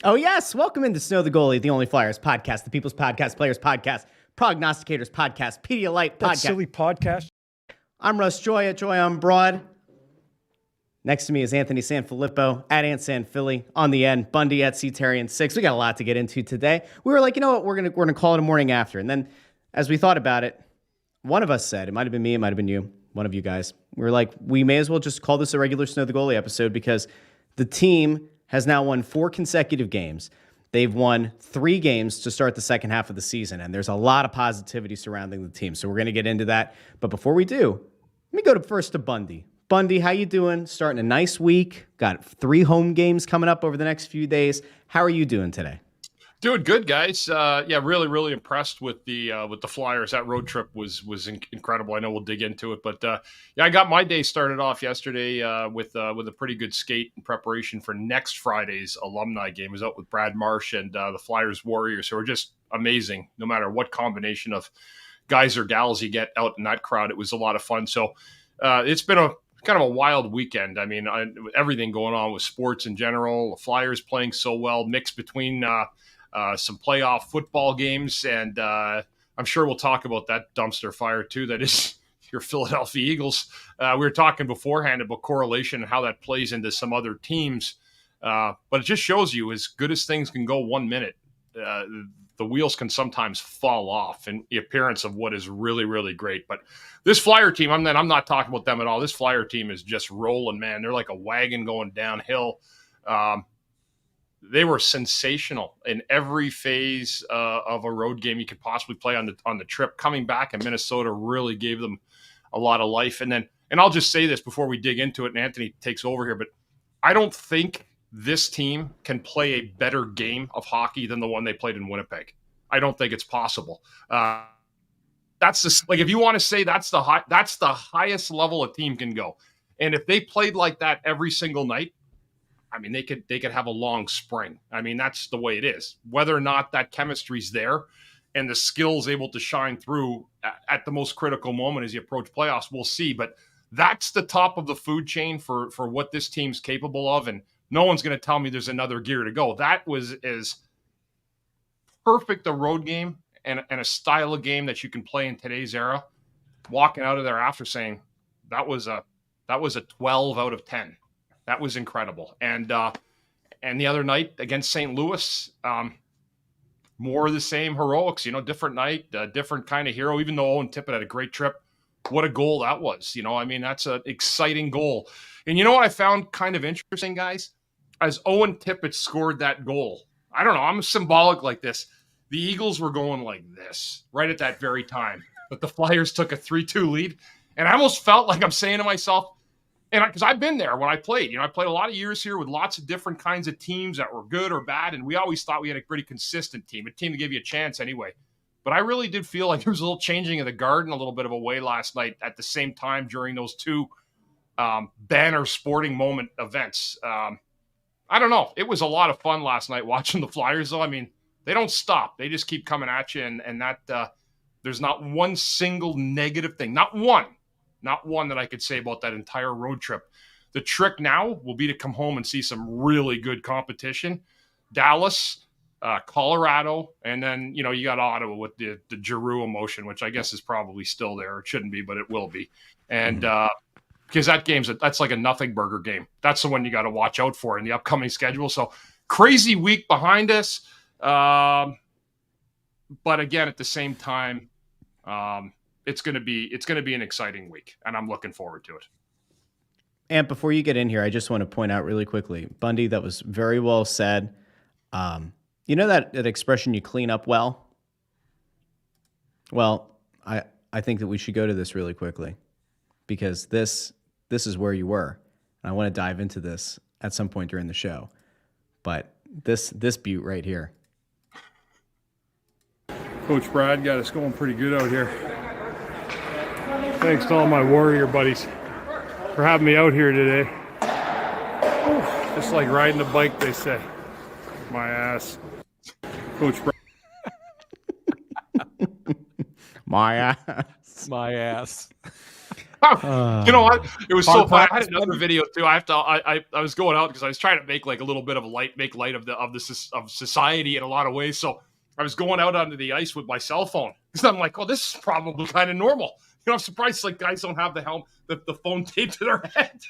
Oh, yes. Welcome into Snow The Goalie, the only Flyers podcast, the People's Podcast, Players Podcast, Prognosticators Podcast, Pedialyte Podcast. That silly podcast. I'm Russ Joy at Joy on Broad. Next to me is Anthony SanFilippo at SanFilippo on the end. Bundy at Therien6. We got a lot to get into today. We were like, you know what? We're gonna call it a morning after. And then as we thought about it, one of us said, it might have been me, it might have been you, one of you guys. We were like, we may as well just call this a regular Snow the Goalie episode because the team has now won 4 consecutive games. They've won 3 games to start the second half of the season, and there's a lot of positivity surrounding the team. So we're going to get into that. But before we do, let me go first to Bundy. Bundy, how you doing? Starting a nice week. Got 3 home games coming up over the next few days. How are you doing today? Doing good, guys. Really impressed with the Flyers. That road trip was incredible. I know we'll dig into it, but I got my day started off yesterday with a pretty good skate in preparation for next Friday's alumni game. I was out with Brad Marsh and the Flyers Warriors, who are just amazing. No matter what combination of guys or gals you get out in that crowd, it was a lot of fun. So it's been a kind of a wild weekend. I mean, everything going on with sports in general. The Flyers playing so well, mixed between some playoff football games, and I'm sure we'll talk about that dumpster fire too. That is your Philadelphia Eagles. We were talking beforehand about correlation and how that plays into some other teams, but it just shows you, as good as things can go 1 minute, the wheels can sometimes fall off in the appearance of what is really, really great. But this Flyer team, I'm not talking about them at all. This Flyer team is just rolling, man. They're like a wagon going downhill. They were sensational in every phase of a road game you could possibly play on the trip. Coming back in Minnesota really gave them a lot of life. And I'll just say this before we dig into it, and Anthony takes over here, but I don't think this team can play a better game of hockey than the one they played in Winnipeg. I don't think it's possible. That's just, like, if you want to say that's the highest level a team can go. And if they played like that every single night, I mean, they could have a long spring. I mean, that's the way it is. Whether or not that chemistry's there and the skill's able to shine through at the most critical moment as you approach playoffs, we'll see. But that's the top of the food chain for what this team's capable of, and no one's going to tell me there's another gear to go. That was as perfect a road game and a style of game that you can play in today's era. Walking out of there after saying that was a 12 out of 10. That was incredible. And the other night against St. Louis, more of the same heroics, different night, different kind of hero, even though Owen Tippett had a great trip. What a goal that was. I mean, that's an exciting goal. And you know what I found kind of interesting, guys? As Owen Tippett scored that goal, I don't know, I'm symbolic like this. The Eagles were going like this right at that very time. But the Flyers took a 3-2 lead. And I almost felt like I'm saying to myself, and because I've been there when I played, I played a lot of years here with lots of different kinds of teams that were good or bad. And we always thought we had a pretty consistent team, a team that gave you a chance anyway. But I really did feel like there was a little changing of the guard in a little bit of a way last night at the same time during those 2 banner sporting moment events. I don't know. It was a lot of fun last night watching the Flyers, though. I mean, they don't stop. They just keep coming at you. And that there's not one single negative thing. Not one that I could say about that entire road trip. The trick now will be to come home and see some really good competition. Dallas, Colorado, and then, you got Ottawa with the Giroux emotion, which I guess is probably still there. It shouldn't be, but it will be. And because that's like a nothing burger game. That's the one you got to watch out for in the upcoming schedule. So crazy week behind us. But again, at the same time, it's going to be an exciting week, and I'm looking forward to it. And before you get in here, I just want to point out really quickly, Bundy, that was very well said. You know that expression, you clean up well? Well, I think that we should go to this really quickly because this is where you were. And I want to dive into this at some point during the show. But this butte right here. Coach Brad got us going pretty good out here. Thanks to all my Warrior buddies for having me out here today. Just like riding a bike, they say. My ass. Coach Brad. My ass. My ass. You know what? It was so funny. I had practice, another Bundy. video too. I was going out because I was trying to make like a little bit of light of society in a lot of ways. So I was going out onto the ice with my cell phone because I'm like, oh, this is probably kind of normal. You know, I'm surprised like guys don't have the phone taped to their head.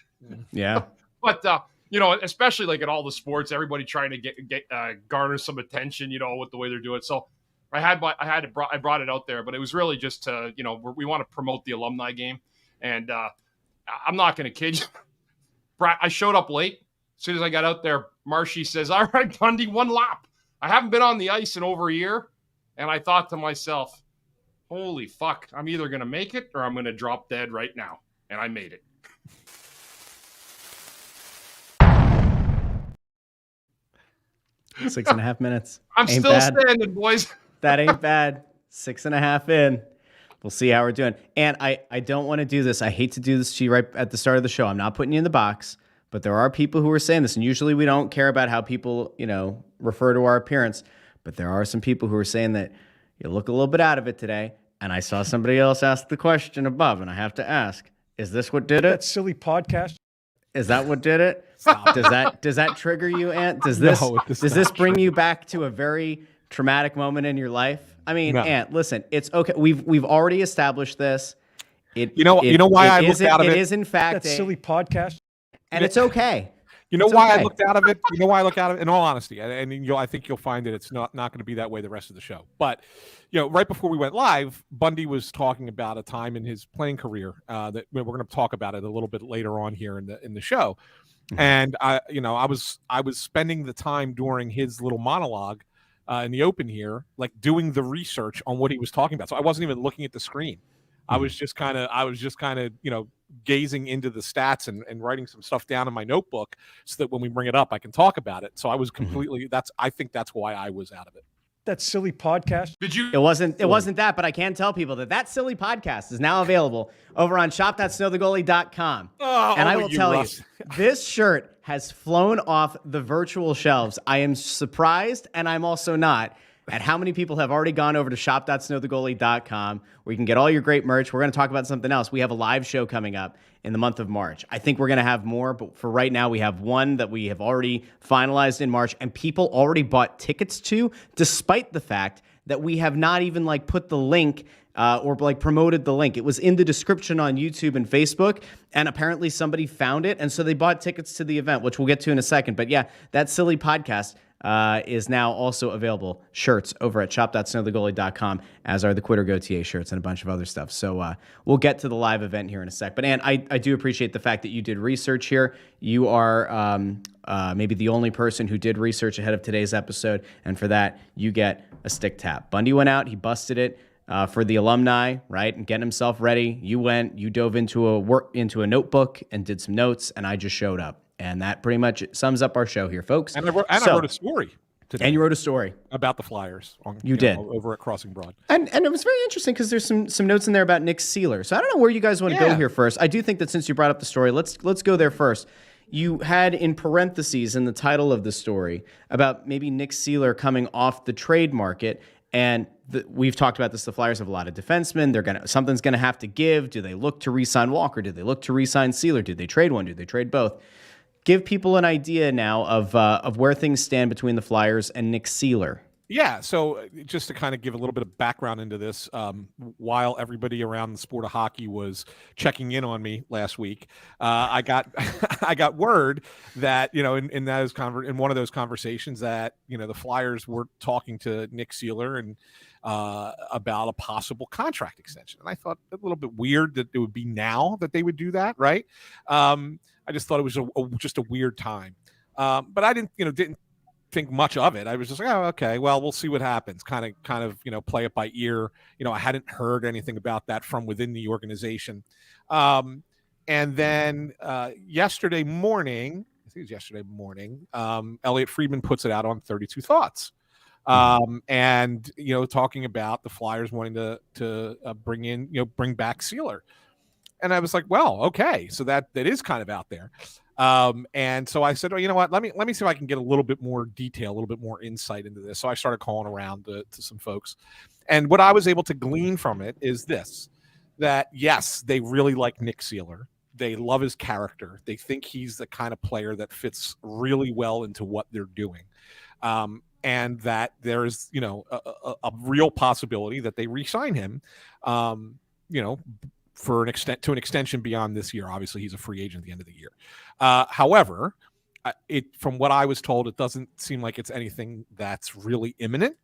Yeah. But you know, especially like in all the sports, everybody trying to get garner some attention. You know, with the way they're doing it. So I brought it out there, but it was really just to, you know, we want to promote the alumni game. And I'm not going to kid you. I showed up late. As soon as I got out there, Marshy says, all right, Bundy, one lap. I haven't been on the ice in over a year. And I thought to myself, holy fuck, I'm either going to make it or I'm going to drop dead right now. And I made it. Six and a half minutes. I'm Ain't still bad. standing, boys. That ain't bad. 6.5 in. We'll see how we're doing. And I don't want to do this. I hate to do this to you right at the start of the show. I'm not putting you in the box, but there are people who are saying this, and usually we don't care about how people, you know, refer to our appearance, but there are some people who are saying that you look a little bit out of it today. And I saw somebody else ask the question above, and I have to ask, is this what did That it? silly podcast. Is that what did it? Does that trigger you, Ant? Does No, this it does does this not bring trigger you back to a very traumatic moment in your life? I mean, No. Ant, listen, it's okay. We've already established this. You know why I looked out of it? It is in fact That silly podcast. and it's okay. You know It's why okay. I looked out of it? You know why I look out of it? In all honesty, and I think you'll find that it's not going to be that way the rest of the show. But you know, right before we went live, Bundy was talking about a time in his playing career that we're going to talk about it a little bit later on here in the show. And I was spending the time during his little monologue in the open here, like doing the research on what he was talking about. So I wasn't even looking at the screen. I was just kind of, you know, gazing into the stats and writing some stuff down in my notebook so that when we bring it up, I can talk about it. So I was completely, I think that's why I was out of it. That silly podcast. Did you? It wasn't that, but I can tell people that silly podcast is now available over on shop.snowthegoalie.com. And I will tell you, this shirt has flown off the virtual shelves. I am surprised, and I'm also not, at how many people have already gone over to shop.snowthegoalie.com where you can get all your great merch. We're going to talk about something else. We have a live show coming up in the month of March. I think we're going to have more, but for right now, we have one that we have already finalized in March, and people already bought tickets to, despite the fact that we have not even like put the link or like promoted the link. It was in the description on YouTube and Facebook, and apparently somebody found it, and so they bought tickets to the event, which we'll get to in a second. But yeah, that silly podcast is now also available. Shirts over at shop.snowthegoalie.com, as are the Quitter Gautier shirts and a bunch of other stuff. So we'll get to the live event here in a sec. But Ann, I do appreciate the fact that you did research here. You are maybe the only person who did research ahead of today's episode, and for that, you get a stick tap. Bundy went out, he busted it for the alumni, right, and getting himself ready. You dove into a notebook and did some notes, and I just showed up. And that pretty much sums up our show here, folks. And I wrote a story today. And you wrote a story about the Flyers. You did. Over at Crossing Broad. And it was very interesting because there's some notes in there about Nick Seeler. So I don't know where you guys want to go here first. I do think that since you brought up the story, let's go there first. You had in parentheses in the title of the story about maybe Nick Seeler coming off the trade market. And we've talked about this. The Flyers have a lot of defensemen. Something's gonna have to give. Do they look to re-sign Walker? Do they look to re-sign Seeler? Do they trade one? Do they trade both? Give people an idea now of where things stand between the Flyers and Nick Seeler. Yeah, so just to kind of give a little bit of background into this, while everybody around the sport of hockey was checking in on me last week, I got I got word that in one of those conversations that the Flyers were talking to Nick Seeler and about a possible contract extension, and I thought a little bit weird that it would be now that they would do that, right? I just thought it was just a weird time, but I didn't think much of it. I was just like, oh, okay, well, we'll see what happens. Kind of, play it by ear. I hadn't heard anything about that from within the organization. And then yesterday morning, I think it was yesterday morning, Elliot Friedman puts it out on 32 Thoughts. And, talking about the Flyers wanting to bring back Seeler. And I was like, well, okay, so that is kind of out there. And so I said, well, you know what? Let me see if I can get a little bit more detail, a little bit more insight into this. So I started calling around to some folks, and what I was able to glean from it is this: that, yes, they really like Nick Seeler. They love his character. They think he's the kind of player that fits really well into what they're doing. And that there's, a real possibility that they re-sign him, for an extension beyond this year. Obviously, he's a free agent at the end of the year. However, from what I was told, it doesn't seem like it's anything that's really imminent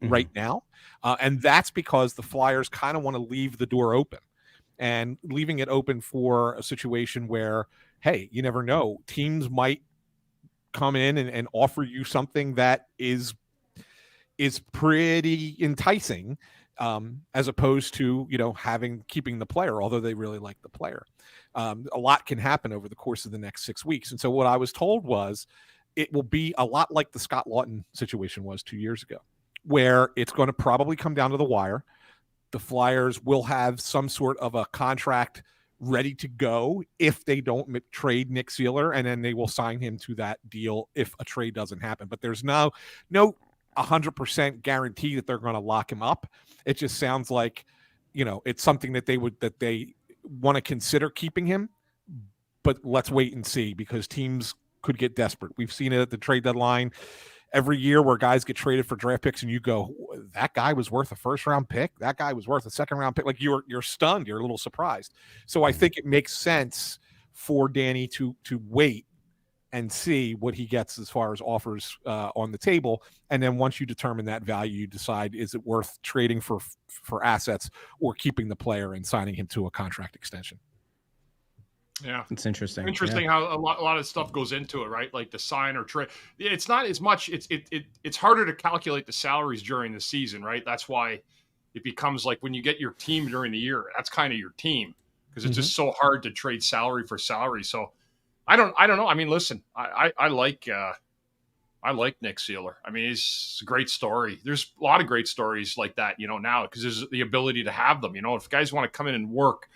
right now. And that's because the Flyers kind of want to leave the door open, and leaving it open for a situation where, hey, you never know, teams might come in and offer you something that is pretty enticing, as opposed to, keeping the player, although they really like the player. A lot can happen over the course of the next 6 weeks. And so what I was told was it will be a lot like the Scott Lawton situation was 2 years ago, where it's going to probably come down to the wire. The Flyers will have some sort of a contract ready to go if they don't trade Nick Seeler, and then they will sign him to that deal if a trade doesn't happen. But there's no 100% guarantee that they're going to lock him up. It just sounds like, it's something that they want to consider keeping him, but let's wait and see, because teams could get desperate. We've seen it at the trade deadline every year where guys get traded for draft picks and you go, that guy was worth a first round pick. That guy was worth a second round pick. Like you're stunned. You're a little surprised. So I think it makes sense for Danny to wait and see what he gets as far as offers on the table. And then once you determine that value, you decide, is it worth trading for assets or keeping the player and signing him to a contract extension? Yeah, it's interesting. How a lot of stuff goes into it, right? Like the sign or trade. It's not as much. It's harder to calculate the salaries during the season, right? That's why it becomes like when you get your team during the year, that's kind of your team, because it's just so hard to trade salary for salary. So I don't know. I mean, listen, I like Nick Seeler. I mean, it's a great story. There's a lot of great stories like that, now, because there's the ability to have them. If guys want to come in and work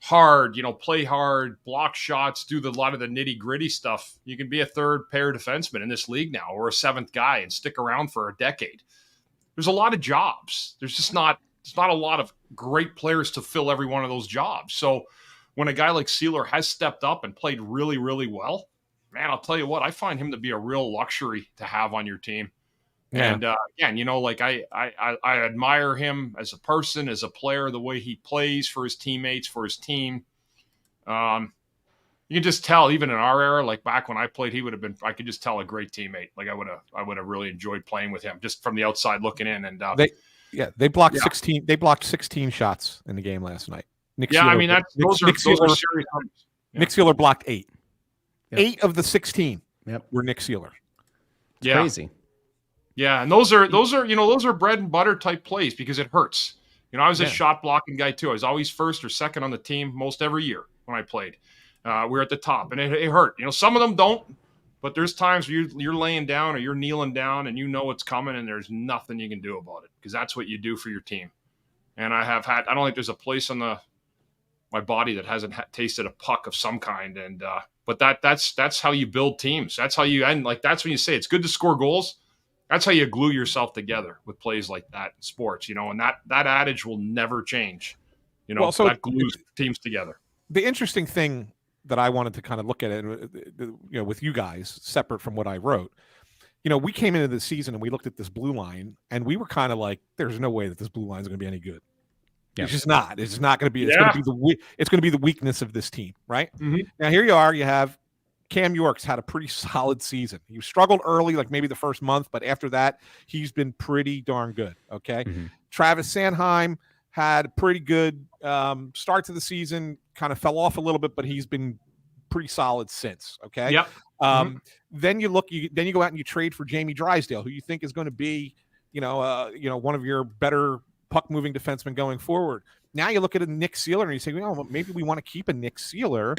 hard, play hard, block shots, do a lot of the nitty gritty stuff, you can be a third pair defenseman in this league now, or a seventh guy, and stick around for a decade. There's a lot of jobs. There's not a lot of great players to fill every one of those jobs. So when a guy like Seeler has stepped up and played really, really well, man, I'll tell you what, I find him to be a real luxury to have on your team. Yeah. And again, I admire him as a person, as a player, the way he plays for his teammates, for his team. You can just tell, even in our era, like back when I played, he would have been. I could just tell a great teammate. Like I would have really enjoyed playing with him, just from the outside looking in. And they blocked 16. They blocked 16 shots in the game last night. Nick Seeler, I mean those are serious numbers. Yeah. Nick Seeler blocked 8. Yep. 8 of the 16 were Nick Seeler. It's crazy. Yeah, and those are bread and butter type plays, because it hurts. I was a shot blocking guy too. I was always first or second on the team most every year when I played. We were at the top, and it hurt. Some of them don't, but there's times where you're laying down or you're kneeling down and it's coming, and there's nothing you can do about it, because that's what you do for your team. And I don't think there's a place on my body that hasn't tasted a puck of some kind. And but that's how you build teams. That's how you end. Like that's when you say it's good to score goals. That's how you glue yourself together with plays like that in sports, and that adage will never change. So that glues teams together. The interesting thing that I wanted to kind of look at it, with you guys, separate from what I wrote, we came into the season and we looked at this blue line and we were kind of like, there's no way that this blue line is going to be any good. Yeah. It's just not. It's not going to be. It's going to be the weakness of this team, right? Mm-hmm. Now here you are. You have Cam York's had a pretty solid season. He struggled early, like maybe the first month, but after that, he's been pretty darn good. Okay. Mm-hmm. Travis Sanheim had a pretty good start to the season, kind of fell off a little bit, but he's been pretty solid since. Okay. Yep. Then you go out and you trade for Jamie Drysdale, who you think is going to be, one of your better puck moving defensemen going forward. Now you look at a Nick Seeler and you say, well, maybe we want to keep a Nick Seeler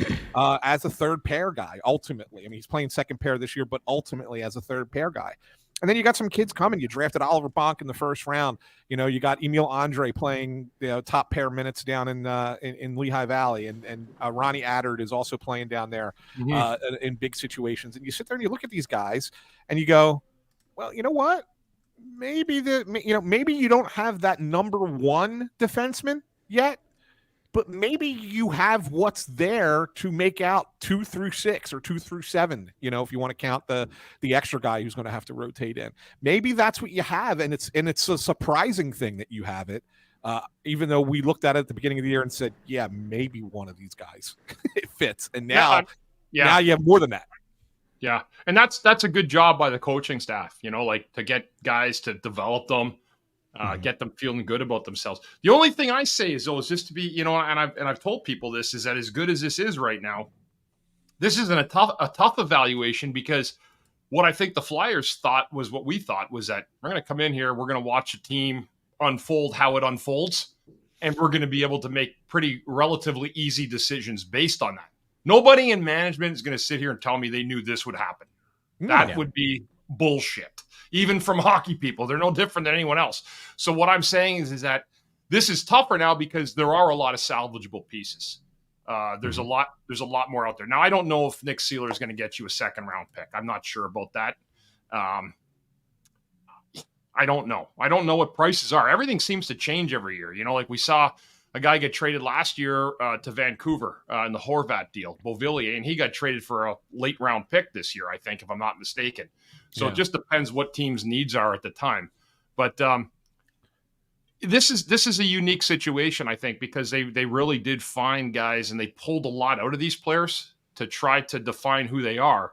as a third pair guy. Ultimately, I mean, he's playing second pair this year, but ultimately as a third pair guy. And then you got some kids coming. You drafted Oliver Bonk in the first round. You got Emil Andre playing top pair minutes down in Lehigh Valley, and Ronnie Addard is also playing down there in big situations. And you sit there and you look at these guys and you go, well, you know what? Maybe you don't have that number one defenseman yet, but maybe you have what's there to make out 2 through 6 or 2 through 7, if you want to count the extra guy who's going to have to rotate in. Maybe that's what you have, and it's a surprising thing that you have it, even though we looked at it at the beginning of the year and said, yeah, maybe one of these guys it fits. And now you have more than that. Yeah, and that's a good job by the coaching staff, like to get guys to develop them, get them feeling good about themselves. The only thing I say is just to be, and I've told people this, is that as good as this is right now, this isn't a tough evaluation, because what I think the Flyers thought was what we thought was that we're going to come in here, we're going to watch a team unfold how it unfolds, and we're going to be able to make pretty relatively easy decisions based on that. Nobody in management is going to sit here and tell me they knew this would happen. That would be bullshit. Even from hockey people, they're no different than anyone else. So what I'm saying is that this is tougher now because there are a lot of salvageable pieces. There's a lot more out there. Now, I don't know if Nick Seeler is going to get you a second round pick. I'm not sure about that. I don't know. I don't know what prices are. Everything seems to change every year. Like we saw a guy get traded last year to Vancouver in the Horvat deal, Beauvillier, and he got traded for a late round pick this year, I think, if I'm not mistaken. So It just depends what teams' needs are at the time. But this is a unique situation, I think, because they really did find guys and they pulled a lot out of these players to try to define who they are.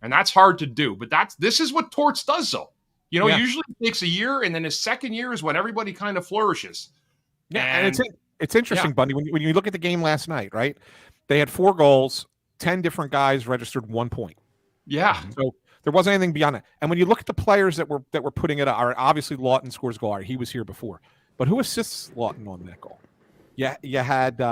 And that's hard to do. But this is what Torts does, though. Usually it takes a year, and then his second year is when everybody kind of flourishes. Yeah, and it's interesting, Bundy, when you look at the game last night, right? They had 4 goals, 10 different guys registered 1 point. Yeah. So there wasn't anything beyond that. And when you look at the players that were putting it up, obviously Lawton scores goal. He was here before. But who assists Lawton on that goal? Yeah, you had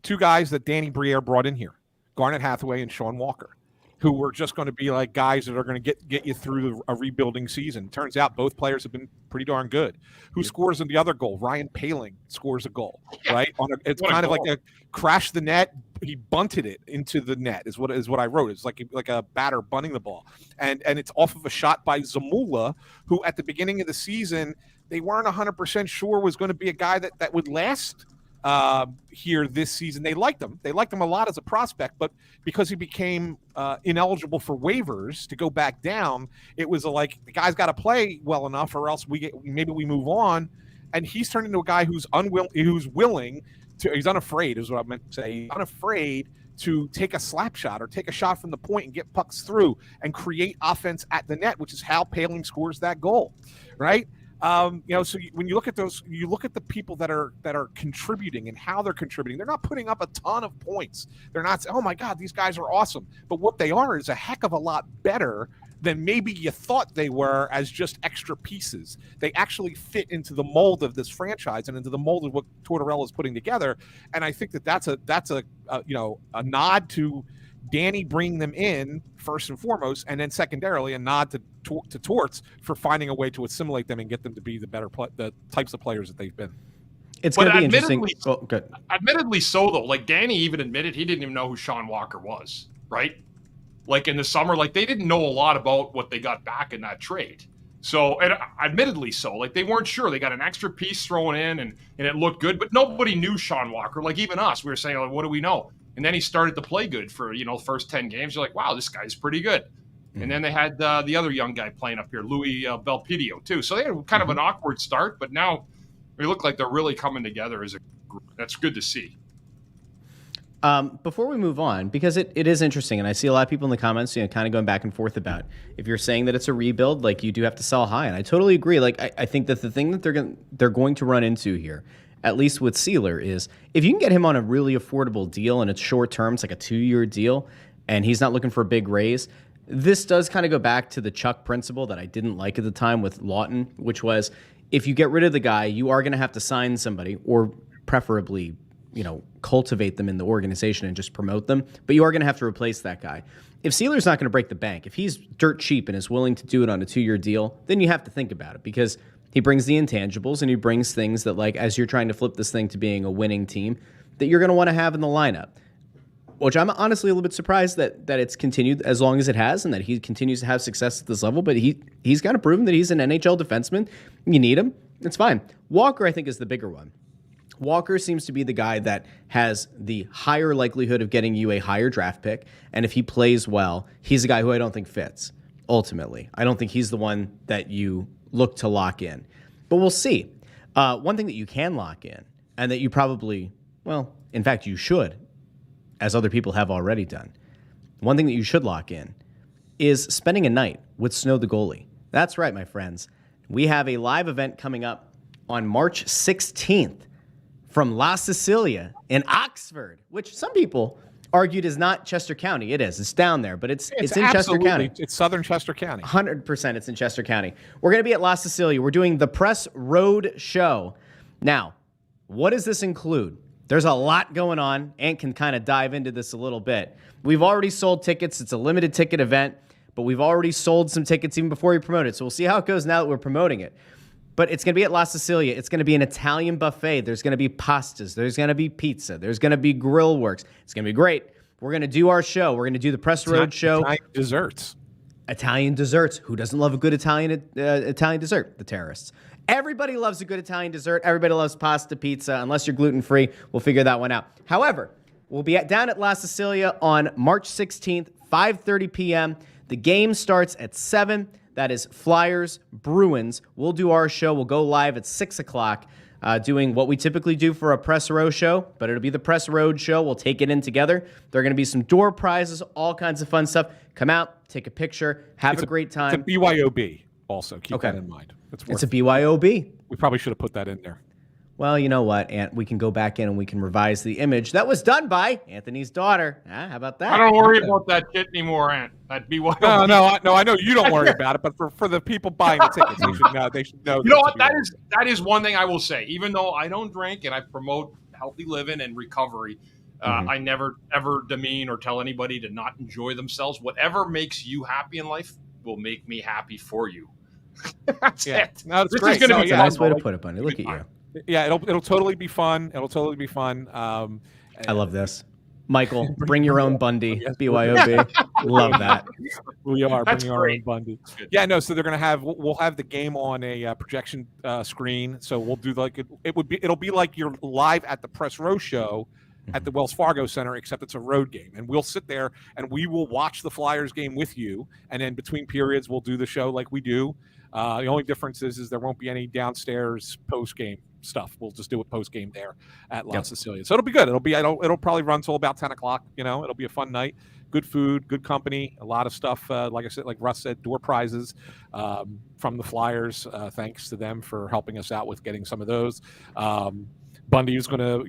2 guys that Danny Briere brought in here, Garnet Hathaway and Sean Walker, who were just going to be like guys that are going to get you through a rebuilding season. Turns out both players have been pretty darn good. Who scores in the other goal? Ryan Poehling scores a goal, right? It's kind of like a crash the net. He bunted it into the net is what I wrote. It's like a batter bunting the ball. And it's off of a shot by Zamula, who at the beginning of the season, they weren't 100% sure was going to be a guy that would last here this season. They liked him. They liked him a lot as a prospect, but because he became ineligible for waivers to go back down, it was like the guy's got to play well enough, or else maybe we move on. And he's turned into a guy who's willing to. He's unafraid, is what I meant to say. He's unafraid to take a slap shot or take a shot from the point and get pucks through and create offense at the net, which is how Poehling scores that goal, right? So when you look at those, you look at the people that are contributing and how they're contributing. They're not putting up a ton of points. They're not saying, "Oh my God, these guys are awesome." But what they are is a heck of a lot better than maybe you thought they were as just extra pieces. They actually fit into the mold of this franchise and into the mold of what Tortorella is putting together. And I think that's a nod to Danny bringing them in first and foremost, and then secondarily a nod to Torts for finding a way to assimilate them and get them to be the types of players that they've been. It's going to be interesting. Good. Admittedly so, though. Like Danny even admitted he didn't even know who Sean Walker was, right? Like in the summer, like they didn't know a lot about what they got back in that trade. So, and admittedly so, like they weren't sure. They got an extra piece thrown in and it looked good, but nobody knew Sean Walker. Like even us, we were saying, like, what do we know? And then he started to play good for, first 10 games. You're like, wow, this guy's pretty good. Mm-hmm. And then they had the other young guy playing up here, Louis Belpidio, too. So they had kind of an awkward start, but now they look like they're really coming together as a group. That's good to see. Before we move on, because it is interesting, and I see a lot of people in the comments, kind of going back and forth about if you're saying that it's a rebuild, like you do have to sell high, and I totally agree. Like I think that the thing that they're going to run into here, at least with Seeler, is if you can get him on a really affordable deal and it's short term, it's like a 2-year deal, and he's not looking for a big raise. This does kind of go back to the Chuck principle that I didn't like at the time with Lawton, which was if you get rid of the guy, you are going to have to sign somebody, or preferably cultivate them in the organization and just promote them, but you are going to have to replace that guy. If Sealer's not going to break the bank, if he's dirt cheap and is willing to do it on a 2-year deal, then you have to think about it, because he brings the intangibles and he brings things that, like, as you're trying to flip this thing to being a winning team, that you're going to want to have in the lineup, which I'm honestly a little bit surprised that it's continued as long as it has and that he continues to have success at this level, but he's kind of proven that he's an NHL defenseman. You need him. It's fine. Walker, I think, is the bigger one. Walker seems to be the guy that has the higher likelihood of getting you a higher draft pick. And if he plays well, he's a guy who I don't think fits, ultimately. I don't think he's the one that you look to lock in. But we'll see. One thing that you can lock in, and that you probably, well, in fact, you should, as other people have already done, one thing that you should lock in is spending a night with Snow the Goalie. That's right, my friends. We have a live event coming up on March 16th from La Sicilia in Oxford, which some people argued is not Chester County. It is. It's down there, but it's in Chester County. It's southern Chester County. 100% it's in Chester County. We're going to be at La Sicilia. We're doing the Press Road Show. Now, what does this include? There's a lot going on. Ant can kind of dive into this a little bit. We've already sold tickets. It's a limited ticket event, but we've already sold some tickets even before we promote it. So we'll see how it goes now that we're promoting it. But it's going to be at La Sicilia. It's going to be an Italian buffet. There's going to be pastas. There's going to be pizza. There's going to be grill works. It's going to be great. We're going to do our show. We're going to do the Press Road Show. Italian desserts. Italian desserts. Who doesn't love a good Italian dessert? The terrorists. Everybody loves a good Italian dessert. Everybody loves pasta, pizza, unless you're gluten-free. We'll figure that one out. However, we'll be down at La Sicilia on March 16th, 5:30 p.m. The game starts at 7. That is Flyers, Bruins. We'll do our show. We'll go live at 6 o'clock, doing what we typically do for a Press Row show, but it'll be the Press Road Show. We'll take it in together. There are going to be some door prizes, all kinds of fun stuff. Come out, take a picture, have a great time. It's a BYOB also. Keep that in mind. It's a BYOB. We probably should have put that in there. Well, you know what, Ant? We can go back in and we can revise the image that was done by Anthony's daughter. How about that? I don't worry about that shit anymore, Ant. That BYOB. No. I know you don't worry about it, but for the people buying the tickets, they should know. You know what? That is one thing I will say. Even though I don't drink and I promote healthy living and recovery, I never ever demean or tell anybody to not enjoy themselves. Whatever makes you happy in life will make me happy for you. That's it. No, it's this great. is going to That's be a fun, nice way to put it, Bunny. Look at you. Yeah, it'll totally be fun. It'll totally be fun. I love this. Michael, bring your own Bundy. BYOB. Love that. We are That's bringing our own Bundy. Yeah, no. So they're gonna we'll have the game on a projection screen. So we'll do it'll be like you're live at the Press Row Show at the Wells Fargo Center, except it's a road game, and we'll sit there and we will watch the Flyers game with you, and then between periods we'll do the show like we do. The only difference is there won't be any downstairs post game stuff. We'll just do it post game there at La Sicilia. So it'll be good. It'll probably run till about 10 o'clock. It'll be a fun night. Good food, good company, a lot of stuff. Like I said, like Russ said, door prizes from the Flyers. Thanks to them for helping us out with getting some of those. Bundy is going to,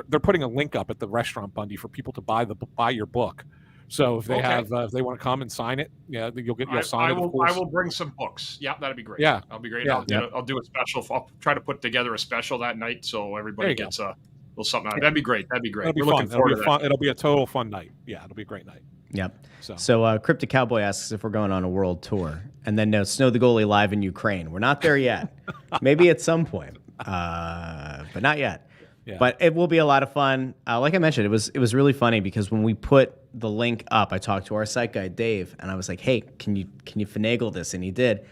they're putting a link up at the restaurant, Bundy, for people to buy your book. So if they if they want to come and sign it, you'll sign it. I will bring some books. Yeah, that'd be great. Yeah, that'll be great. Yeah. I'll do a special. I'll try to put together a special that night so everybody gets a little something out. That'd be great. That'd be great. It'll be fun. It'll be a total fun night. Yeah, it'll be a great night. Yep. So Cryptic Cowboy asks if we're going on a world tour, and then no, Snow the Goalie live in Ukraine. We're not there yet. Maybe at some point, but not yet. Yeah. But it will be a lot of fun. Like I mentioned, it was really funny because when we put the link up, I talked to our site guy Dave, and I was like, "Hey, can you finagle this?" And he did.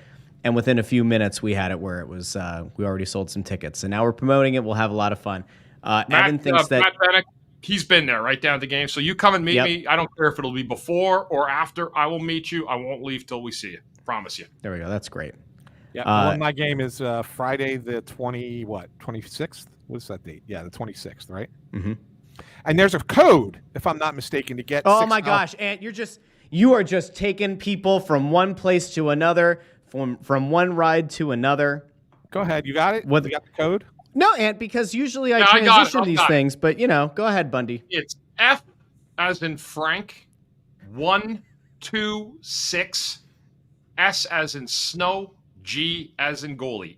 And within a few minutes, we had it where it was we already sold some tickets, and now we're promoting it. We'll have a lot of fun. Evan thinks that Matt Bennick, he's been there right down at the game. So you come and meet me. I don't care if it'll be before or after. I will meet you. I won't leave till we see you. Promise you. There we go. That's great. Yeah, alumni game is Friday the 26th. What's that date? Yeah, the 26th, right? Mm-hmm. And there's a code, if I'm not mistaken, to get. Oh my gosh, Ant, you are just taking people from one place to another, from one ride to another. Go ahead, you got it. You got the code? No, Ant, because usually I transition these things, but go ahead, Bundy. It's F as in Frank, 126, S as in snow, G as in goalie.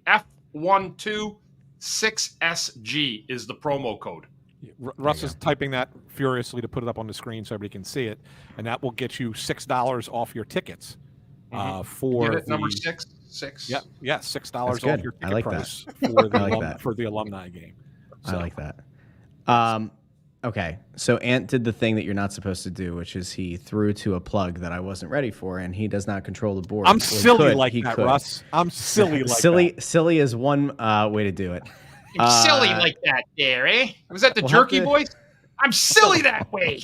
F126SG is the promo code. Russ is typing that furiously to put it up on the screen so everybody can see it, and that will get you $6 off your tickets for number six. Yeah, $6 off your ticket price for the alumni game. So. I like that. Okay, so Ant did the thing that you're not supposed to do, which is he threw to a plug that I wasn't ready for, and he does not control the board. I'm silly like that, Russ. I'm silly like that. Silly is one way to do it. I'm silly like that there, eh? Was that the jerky voice? I'm silly that way.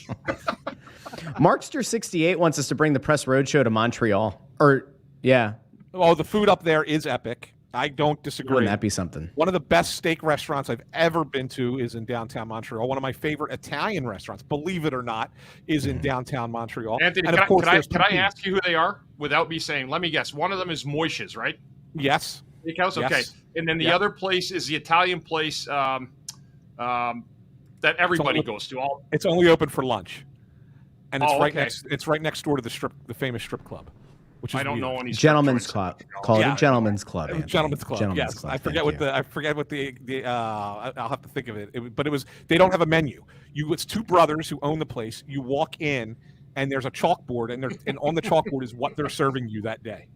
Markster68 wants us to bring the Press Roadshow to Montreal. Oh, the food up there is epic. I don't disagree. Wouldn't that be something? One of the best steak restaurants I've ever been to is in downtown Montreal. One of my favorite Italian restaurants, believe it or not, is in downtown Montreal. Anthony, and of course, can I ask you who they are without me saying? Let me guess. One of them is Moishes, right? Yes. Steakhouse? Okay. Yes. And then the other place is the Italian place that everybody goes to. It's only open for lunch. And it's right next. It's right next door to the famous strip club. Which is I don't weird. know any Gentlemen's Club. Call it a Gentlemen's Club. Gentlemen's Club. Gentlemen's Yes, Club. I forget what I'll have to think of it. But it was. They don't have a menu. It's two brothers who own the place. You walk in, and there's a chalkboard, and on the chalkboard is what they're serving you that day.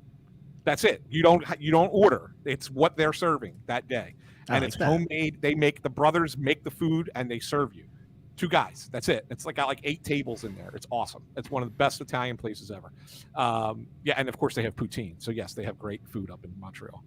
That's it. You don't order. It's what they're serving that day, and it's homemade. The brothers make the food and they serve you. Two guys. That's it. It's got 8 tables in there. It's awesome. It's one of the best Italian places ever. And of course they have poutine. So yes, they have great food up in Montreal.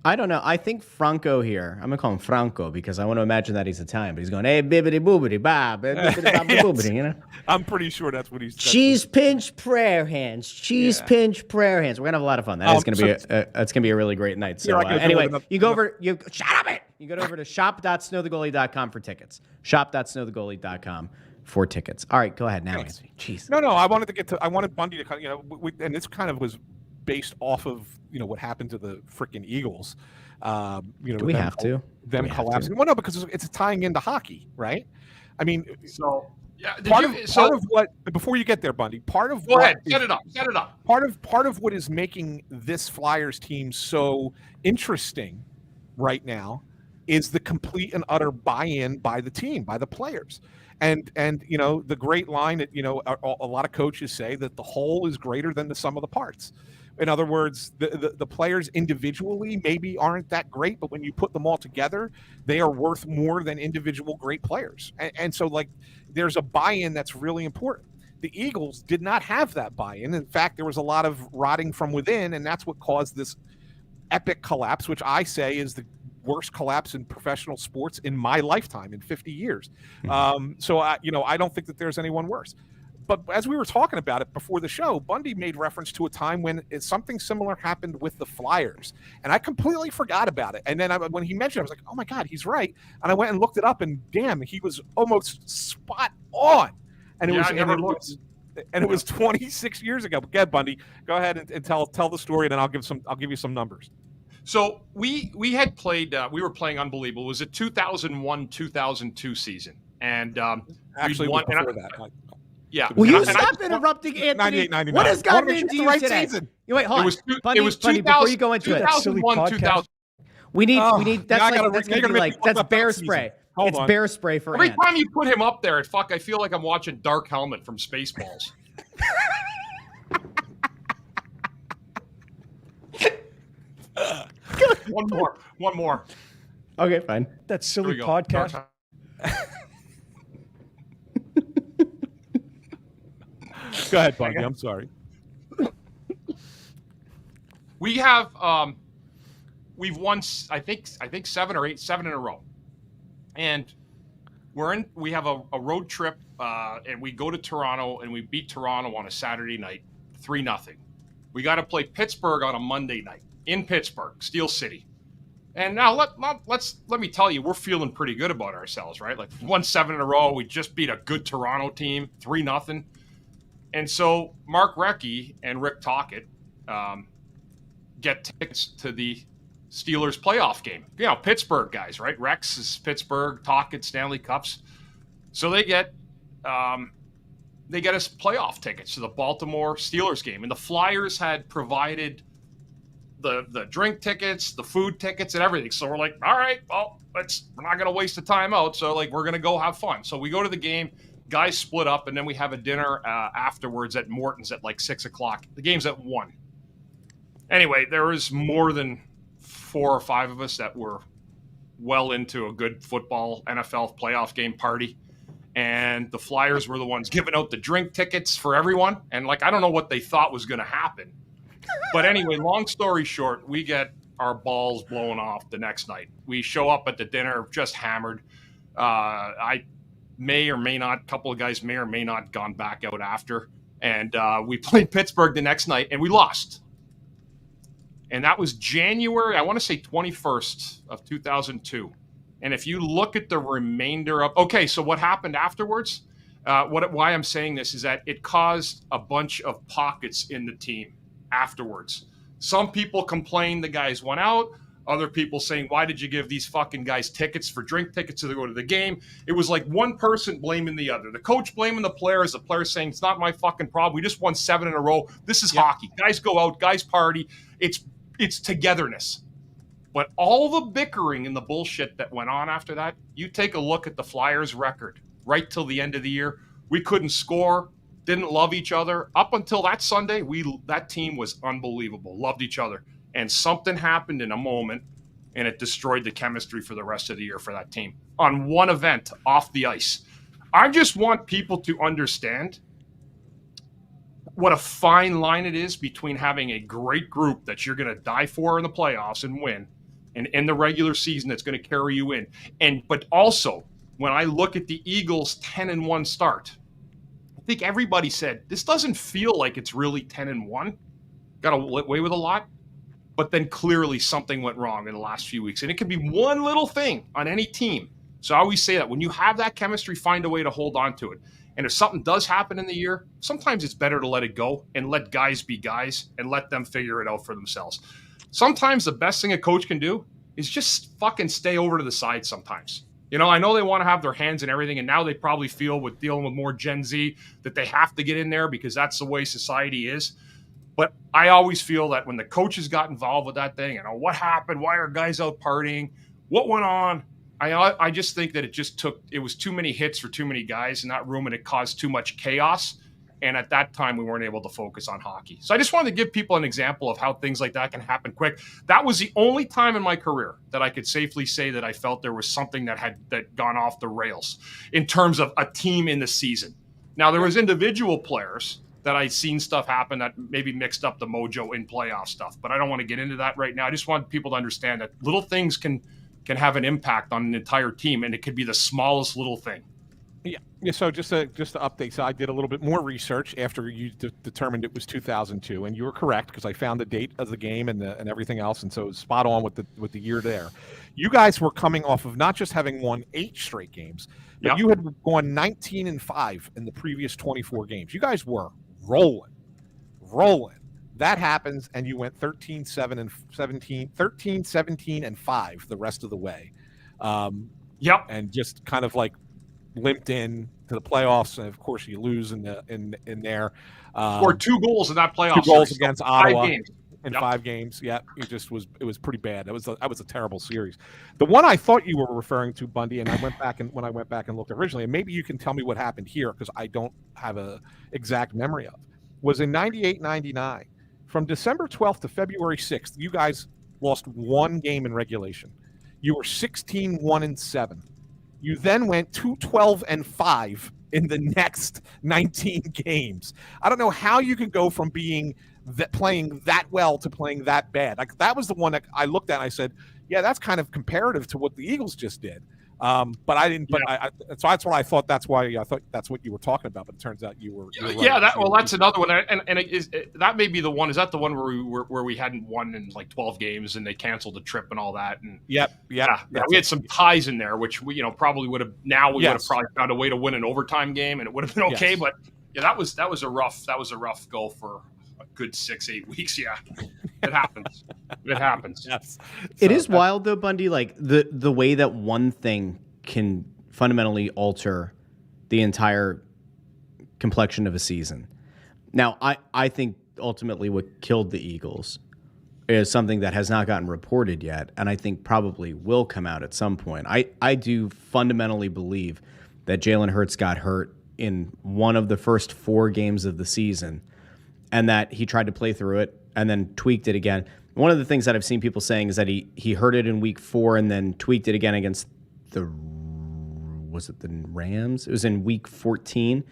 I don't know. I think Franco here. I'm gonna call him Franco because I want to imagine that he's Italian, but he's going, "Hey, bibbidi boobidi bob, boobidi," you know. I'm pretty sure that's what he's. Cheese pinch prayer hands. Cheese pinch prayer hands. We're gonna have a lot of fun. That's gonna be a really great night. So anyway, you go over. Shut up it. You go over to shop.snowthegoalie.com for tickets. Shop.snowthegoalie.com for tickets. All right, go ahead now, Anthony. Jeez. No. I wanted Bundy to and this kind of was based off of what happened to the freaking Eagles. Do we have to? Them collapsing. Well, no, because it's tying into hockey, right? I mean, so yeah. Part of what before you get there, Bundy. Part of go ahead. Set it up. Part of what is making this Flyers team so interesting right now is the complete and utter buy-in by the team, by the players. And the great line that a lot of coaches say that the whole is greater than the sum of the parts. In other words, the players individually maybe aren't that great, but when you put them all together, they are worth more than individual great players. And so there's a buy-in that's really important. The Eagles did not have that buy-in. In fact, there was a lot of rotting from within, and that's what caused this epic collapse, which I say is the worst collapse in professional sports in my lifetime in 50 years. So I don't think that there's anyone worse. But as we were talking about it before the show, Bundy made reference to a time when something similar happened with the Flyers. And I completely forgot about it. And then when he mentioned it, I was like, oh, my God, he's right. And I went and looked it up, and damn, he was almost spot on. And it was 26 years ago. But get Bundy, go ahead and tell the story, and then I'll give you some numbers. So we had played. We were playing unbelievable. It was a 2001-2002 season, and actually won, before that. Yeah. Will you stop interrupting Anthony? 98, 99. What has gotten into you today? Season. Wait, hold on. It was Bundy, before you go into it. 2001, 2000. We need. That's gonna be like that's bear spray. It's bear spray for every Ant. time you put him up there. I feel like I'm watching Dark Helmet from Spaceballs. One more. Okay, fine. That silly podcast. Go ahead, Bundy. I'm sorry. We have we've won I think 7 in a row, and we have a road trip and we go to Toronto and we beat Toronto on a Saturday night 3-0. We got to play Pittsburgh on a Monday night in Pittsburgh, Steel City. And now let me tell you, we're feeling pretty good about ourselves, right? Like we won 7 in a row. We just beat a good Toronto team 3-0. And so Mark Recchi and Rick Tocchet get tickets to the Steelers playoff game. Pittsburgh guys, right? Rex is Pittsburgh, Tocchet, Stanley Cups. So they get us playoff tickets to the Baltimore Steelers game. And the Flyers had provided the drink tickets, the food tickets, and everything. So we're like, all right, well, we're not going to waste the time out. So we're going to go have fun. So we go to the game. Guys split up, and then we have a dinner afterwards at Morton's at 6 o'clock. The game's at 1. Anyway, there was more than 4 or 5 of us that were well into a good football NFL playoff game party. And the Flyers were the ones giving out the drink tickets for everyone. And I don't know what they thought was going to happen. But anyway, long story short, we get our balls blown off the next night. We show up at the dinner just hammered. I may or may not, a couple of guys may or may not gone back out after. And we played Pittsburgh the next night, and we lost. And that was January, I want to say 21st of 2002. And if you look at the remainder of, okay, so what happened afterwards, why I'm saying this is that it caused a bunch of pockets in the team afterwards. Some people complained the guys went out. Other people saying, why did you give these fucking guys tickets for drink tickets to go to the game? It was like one person blaming the other. The coach blaming the players saying, it's not my fucking problem. We just won 7 in a row. This is hockey. Guys go out, guys party. It's togetherness. But all the bickering and the bullshit that went on after that, you take a look at the Flyers record right till the end of the year. We couldn't score, didn't love each other. Up until that Sunday, that team was unbelievable, loved each other. And something happened in a moment, and it destroyed the chemistry for the rest of the year for that team on one event off the ice. I just want people to understand what a fine line it is between having a great group that you're going to die for in the playoffs and win, and in the regular season that's going to carry you in. But also, when I look at the Eagles' 10-1 start, I think everybody said, this doesn't feel like it's really 10-1. Got away with a lot. But then clearly something went wrong in the last few weeks. And it can be one little thing on any team. So I always say that when you have that chemistry, find a way to hold on to it. And if something does happen in the year, sometimes it's better to let it go and let guys be guys and let them figure it out for themselves. Sometimes the best thing a coach can do is just fucking stay over to the side sometimes. You know, I know they want to have their hands in everything, and now they probably feel with dealing with more Gen Z that they have to get in there because that's the way society is. But I always feel that when the coaches got involved with that thing, what happened? Why are guys out partying? What went on? I just think that it was too many hits for too many guys in that room, and it caused too much chaos. And at that time, we weren't able to focus on hockey. So I just wanted to give people an example of how things like that can happen quick. That was the only time in my career that I could safely say that I felt there was something that had gone off the rails in terms of a team in the season. Now, there was individual players that I'd seen stuff happen that maybe mixed up the mojo in playoff stuff. But I don't want to get into that right now. I just want people to understand that little things can have an impact on an entire team, and it could be the smallest little thing. Yeah. So just to update, so I did a little bit more research after you determined it was 2002, and you were correct because I found the date of the game and everything else, and so it was spot on with the year there. You guys were coming off of not just having won 8 straight games, but you had gone 19-5 in the previous 24 games. You guys were rolling. That happens, and you went 13-17-5 the rest of the way. And just kind of like limped in to the playoffs, and of course you lose in there. Scored 2 goals in that playoff. 2 goals against Ottawa 5 games. In 5 games. Yeah, it was pretty bad. That was a terrible series. The one I thought you were referring to, Bundy, and when I went back and looked originally, and maybe you can tell me what happened here because I don't have a exact memory of, was in 98-99. From December 12th to February 6th, you guys lost 1 game in regulation. You were 16-1-7. You then went 2-12-5 in the next 19 games. I don't know how you can go from playing that well to playing that bad. Like, that was the one that I looked at and I said, yeah, that's kind of comparative to what the Eagles just did. But I didn't. But so that's what I thought. That's why I thought that's what you were talking about. But it turns out you were. Yeah. Right. That's another one. And that may be the one. Is that the one where we hadn't won in like 12 games and they canceled the trip and all that? And we had some ties in there, which we probably would have. Now we would have probably found a way to win an overtime game, and it would have been okay. Yes. But yeah, that was a rough go for a good 6-8 weeks. Yeah, it happens. It happens. Yes. It is wild though, Bundy, like the way that one thing can fundamentally alter the entire complexion of a season. Now, I think ultimately what killed the Eagles is something that has not gotten reported yet, and I think probably will come out at some point. I do fundamentally believe that Jalen Hurts got hurt in one of the first 4 games of the season, and that he tried to play through it and then tweaked it again. One of the things that I've seen people saying is that he hurt it in week 4 and then tweaked it again against the Rams? It was in week 14.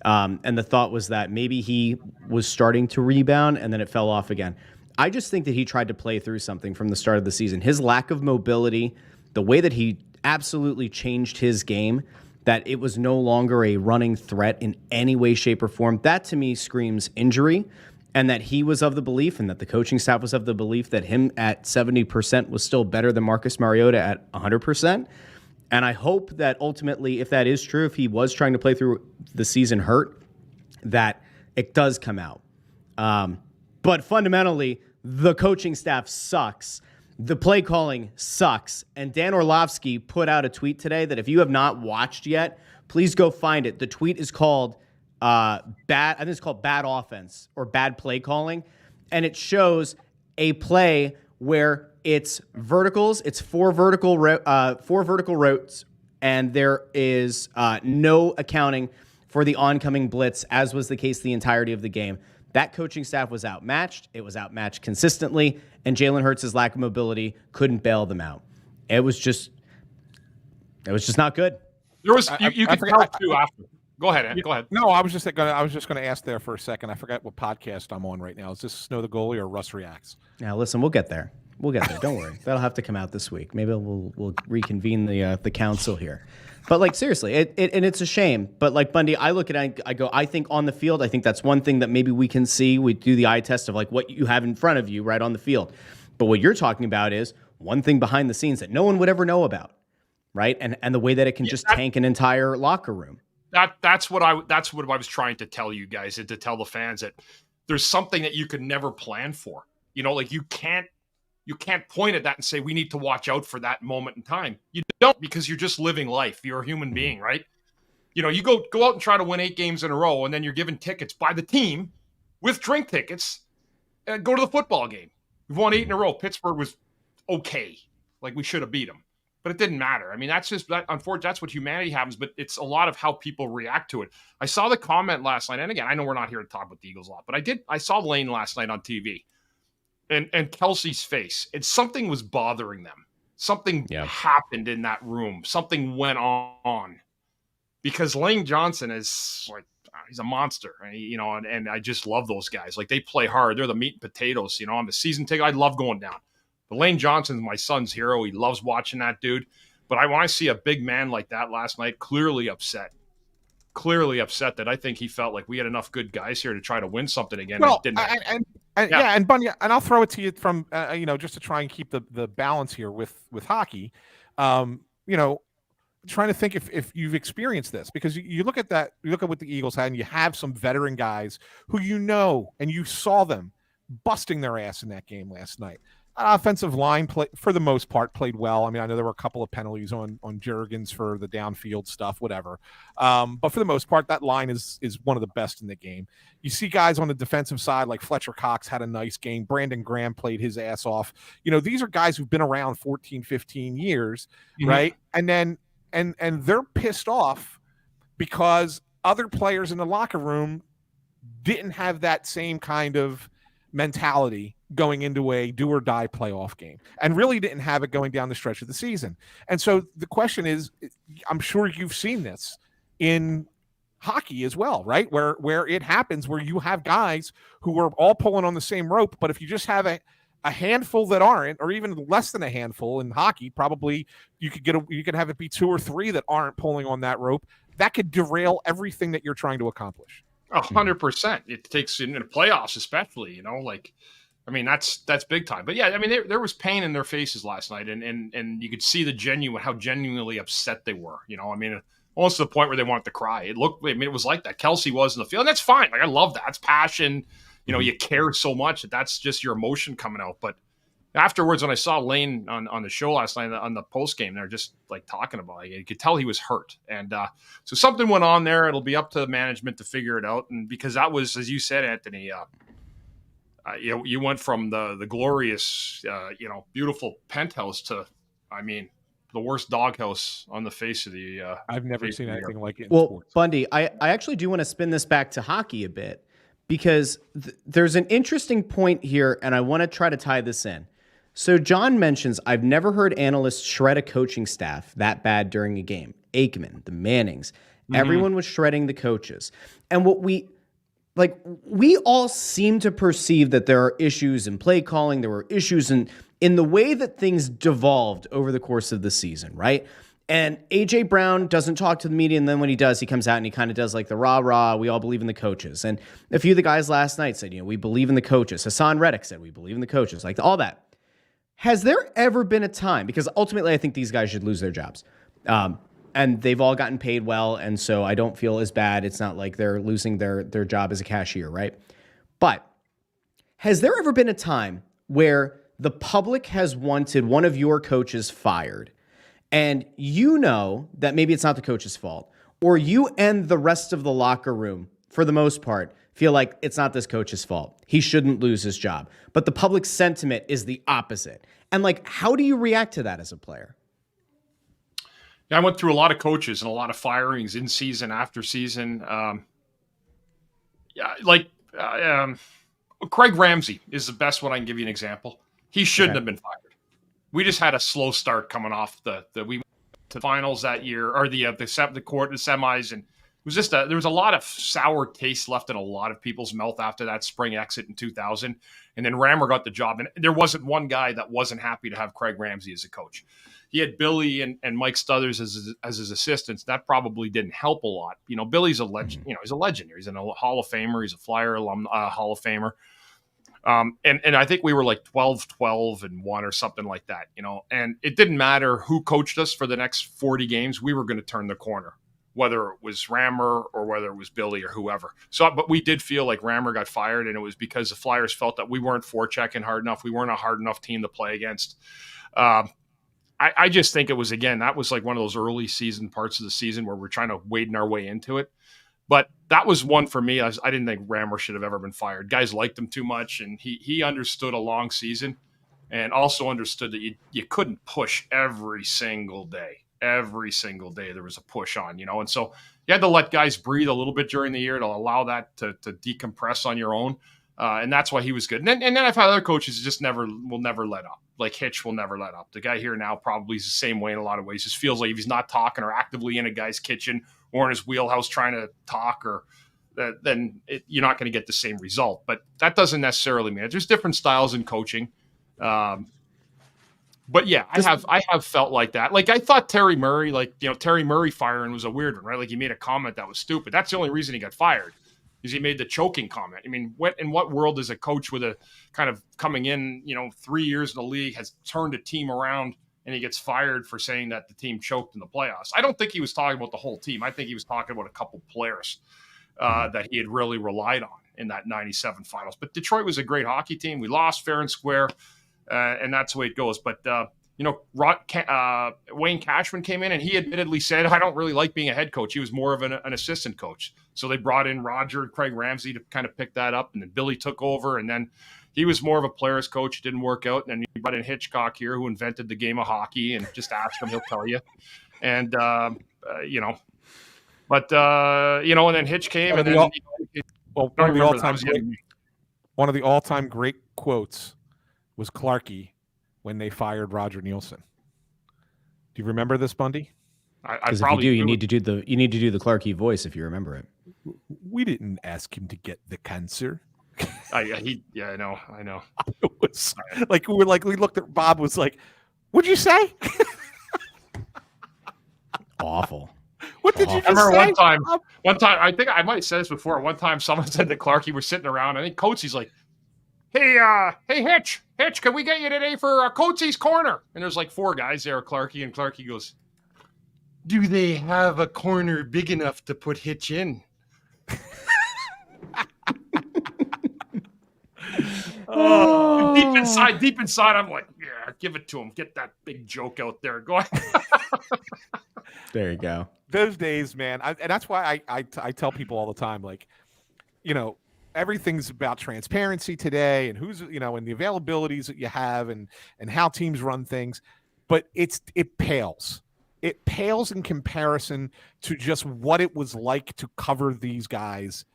And the thought was that maybe he was starting to rebound and then it fell off again. I just think that he tried to play through something from the start of the season. His lack of mobility, the way that he absolutely changed his game, that it was no longer a running threat in any way, shape, or form, that to me screams injury, and that he was of the belief and that the coaching staff was of the belief that him at 70% was still better than Marcus Mariota at 100%. And I hope that ultimately, if that is true, if he was trying to play through the season hurt, that it does come out. But fundamentally, the coaching staff sucks. The play calling sucks. And Dan Orlovsky put out a tweet today that if you have not watched yet, please go find it. The tweet is called I think it's called Bad Offense or Bad Play Calling. And it shows a play where it's verticals, it's four vertical routes, and there is no accounting for the oncoming blitz, as was the case the entirety of the game. That coaching staff was outmatched. It was outmatched consistently, and Jalen Hurts' lack of mobility couldn't bail them out. It was just not good. There was you could tell too after. Go ahead, Ed. Go ahead. No, I was just going to ask there for a second. I forgot what podcast I'm on right now. Is this Snow the Goalie or Russ Reacts? Now, listen, we'll get there. Don't worry. That'll have to come out this week. Maybe we'll reconvene the council here. But like seriously, it's a shame. But like Bundy, I look at it, I go, I think on the field, I think that's one thing that maybe we can see. We do the eye test of like what you have in front of you right on the field. But what you're talking about is one thing behind the scenes that no one would ever know about, right? And the way that it can just tank an entire locker room. That's what I was trying to tell you guys, and to tell the fans that there's something that you could never plan for. You know, like you can't point at that and say we need to watch out for that moment in time. You don't, because you're just living life. You're a human being, right? You know, you go out and try to win 8 games in a row, and then you're given tickets by the team with drink tickets and go to the football game. We've won 8 in a row. Pittsburgh was okay. Like we should have beat them. But it didn't matter. I mean, unfortunately, that's what humanity happens, but it's a lot of how people react to it. I saw the comment last night, and again, I know we're not here to talk about the Eagles a lot, but I saw Lane last night on TV and Kelsey's face, and something was bothering them. Something happened in that room. Something went on because Lane Johnson is like, he's a monster, you know, and I just love those guys. Like they play hard. They're the meat and potatoes, you know, on the season ticket. I love going down. But Lane Johnson's my son's hero. He loves watching that dude. But when I see a big man like that last night, clearly upset that I think he felt like we had enough good guys here to try to win something again. Well, and Bundy, and I'll throw it to you from just to try and keep the balance here with hockey. Trying to think if you've experienced this, because you look at what the Eagles had, and you have some veteran guys who and you saw them busting their ass in that game last night. Offensive line for the most part played well. I mean, I know there were a couple of penalties on Juergens for the downfield stuff, whatever. But for the most part, that line is one of the best in the game. You see guys on the defensive side like Fletcher Cox had a nice game. Brandon Graham played his ass off. You know, these are guys who've been around 14, 15 years, right? And then and they're pissed off because other players in the locker room didn't have that same kind of mentality going into a do or die playoff game, and really didn't have it going down the stretch of the season. And so the question is, I'm sure you've seen this in hockey as well, right? Where it happens, where you have guys who are all pulling on the same rope, but if you just have a handful that aren't, or even less than a handful in hockey, probably you could have it be 2 or 3 that aren't pulling on that rope. That could derail everything that you're trying to accomplish. 100%. It takes in the playoffs, especially, you know, like, I mean, that's big time. But yeah, I mean, there was pain in their faces last night, and you could see how genuinely upset they were. You know, I mean, almost to the point where they wanted to cry. It was like that. Kelsey was in the field, and that's fine. Like, I love that. It's passion. You know, you care so much that's just your emotion coming out. But afterwards, when I saw Lane on the show last night on the post game, they're just like talking about it. You could tell he was hurt, and so something went on there. It'll be up to the management to figure it out, and because that was, as you said, Anthony. You went from the glorious, beautiful penthouse to, I mean, the worst doghouse on the face of the. I've never seen anything like it. Well, Bundy, I actually do want to spin this back to hockey a bit, because there's an interesting point here, and I want to try to tie this in. So John mentions, I've never heard analysts shred a coaching staff that bad during a game. Aikman, the Mannings, everyone was shredding the coaches. And like we all seem to perceive that there are issues in play calling. There were issues in the way that things devolved over the course of the season, right? And A.J. Brown doesn't talk to the media, and then when he does, he comes out and he kind of does like the rah-rah, we all believe in the coaches. And a few of the guys last night said, we believe in the coaches. Hassan Reddick said, we believe in the coaches, like all that. Has there ever been a time, because ultimately I think these guys should lose their jobs, and they've all gotten paid well, and so I don't feel as bad. It's not like they're losing their job as a cashier, right? But has there ever been a time where the public has wanted one of your coaches fired, and you know that maybe it's not the coach's fault, or you and the rest of the locker room, for the most part, feel like it's not this coach's fault, he shouldn't lose his job, but the public sentiment is the opposite? And like, how do you react to that as a player? Yeah, I went through a lot of coaches and a lot of firings in season after season. Craig Ramsey is the best one. I can give you an example. He shouldn't have been fired. We just had a slow start coming off we went to the finals that year, or the semis, and it was just there was a lot of sour taste left in a lot of people's mouth after that spring exit in 2000. And then Rammer got the job, and there wasn't one guy that wasn't happy to have Craig Ramsey as a coach. He had Billy and Mike Stothers as his assistants. That probably didn't help a lot. Billy's a legend. He's a legend. He's a Hall of Famer. He's a Flyer alum, Hall of Famer. And I think we were like 12-1 or something like that, and it didn't matter who coached us for the next 40 games. We were going to turn the corner, whether it was Rammer or whether it was Billy or whoever. But we did feel like Rammer got fired, and it was because the Flyers felt that we weren't forechecking hard enough. We weren't a hard enough team to play against. I just think it was, again, that was like one of those early season parts of the season where we're trying to wade our way into it. But that was one for me. I didn't think Rammer should have ever been fired. Guys liked him too much, and he understood a long season and also understood that you couldn't push every single day. Every single day there was a push on, and so you had to let guys breathe a little bit during the year to allow that to decompress on your own. And that's why he was good. And then I've had other coaches who will never let up. Like Hitch will never let up. The guy here now probably is the same way in a lot of ways. Just feels like if he's not talking or actively in a guy's kitchen or in his wheelhouse trying to talk, then you're not going to get the same result. But that doesn't necessarily mean it. There's different styles in coaching. But yeah, I have felt like that. Like I thought Terry Murray, Terry Murray firing was a weird one, right? Like he made a comment that was stupid. That's the only reason he got fired. Is he made the choking comment. I mean, in what world is a coach with a kind of coming in, 3 years in the league, has turned a team around, and he gets fired for saying that the team choked in the playoffs? I don't think he was talking about the whole team. I think he was talking about a couple players that he had really relied on in that 97 finals. But Detroit was a great hockey team. We lost fair and square, and that's the way it goes. But, Wayne Cashman came in, and he admittedly said, I don't really like being a head coach. He was more of an assistant coach. So they brought in Roger and Craig Ramsey to kind of pick that up, and then Billy took over, and then he was more of a player's coach. It didn't work out, and then you brought in Hitchcock here, who invented the game of hockey, and just ask him, he'll tell you. And, and then Hitch came, and then one of the all-time great quotes was Clarkey when they fired Roger Nielsen. Do you remember this, Bundy? Because if you do, you need to do the Clarkey voice if you remember it. We didn't ask him to get the cancer. I know. It was like we looked at Bob, was like, "What'd you say?" Awful. What did you just say? One time, I think I might have said this before. One time, someone said that Clarkey were sitting around. I think Coates's like, Hey, Hitch, can we get you today for Coates's Corner? And there's like four guys there, Clarkey, and Clarkey goes, do they have a corner big enough to put Hitch in? Deep inside, I'm like, yeah, give it to him. Get that big joke out there. Go ahead. There you go. Those days, man. And that's why I tell people all the time, like, everything's about transparency today and who's, and the availabilities that you have and how teams run things. But it pales. It pales in comparison to just what it was like to cover these guys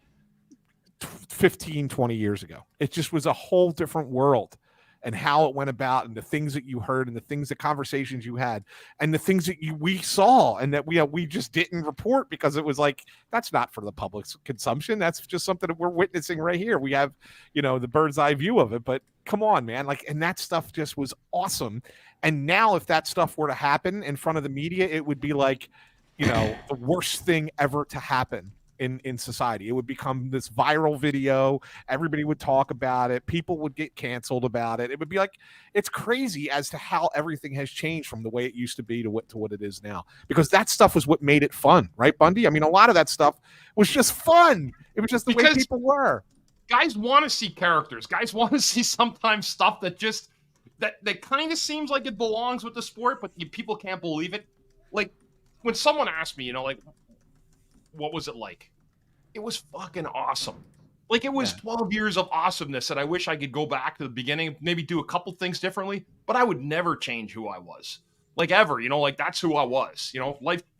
15, 20 years ago. It just was a whole different world. and how it went about and the things that you heard and the conversations you had and the things that we saw and that we just didn't report because it was like, that's not for the public's consumption. That's just something that we're witnessing right here. We have, the bird's eye view of it, but come on, man. And that stuff just was awesome. And now if that stuff were to happen in front of the media, it would be like, the worst thing ever to happen in society. It would become this viral video. Everybody would talk about it. People would get canceled about it. It would be like, it's crazy as to how everything has changed from the way it used to be to what it is now. Because that stuff was what made it fun, right, Bundy? I mean, a lot of that stuff was just fun. It was just the way people were. Guys want to see characters. Guys want to see sometimes stuff that just that kind of seems like it belongs with the sport, but people can't believe it. Like when someone asked me, what was it like? It was fucking awesome. Like it was 12 years of awesomeness that I wish I could go back to the beginning, maybe do a couple things differently, but I would never change who I was. Like ever, like that's who I was.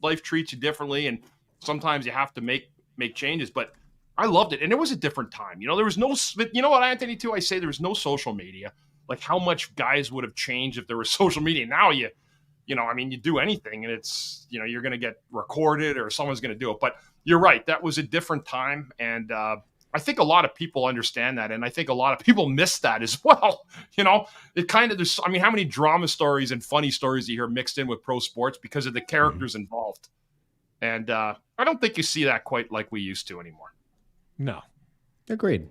Life treats you differently and sometimes you have to make changes, but I loved it. And it was a different time. There was no, what, Anthony, too, I say there was no social media. Like how much guys would have changed if there was social media. Now you do anything and it's, you're going to get recorded or someone's going to do it. But you're right. That was a different time. And I think a lot of people understand that. And I think a lot of people miss that as well. It kind of, how many drama stories and funny stories you hear mixed in with pro sports because of the characters involved. And I don't think you see that quite like we used to anymore. No. Agreed.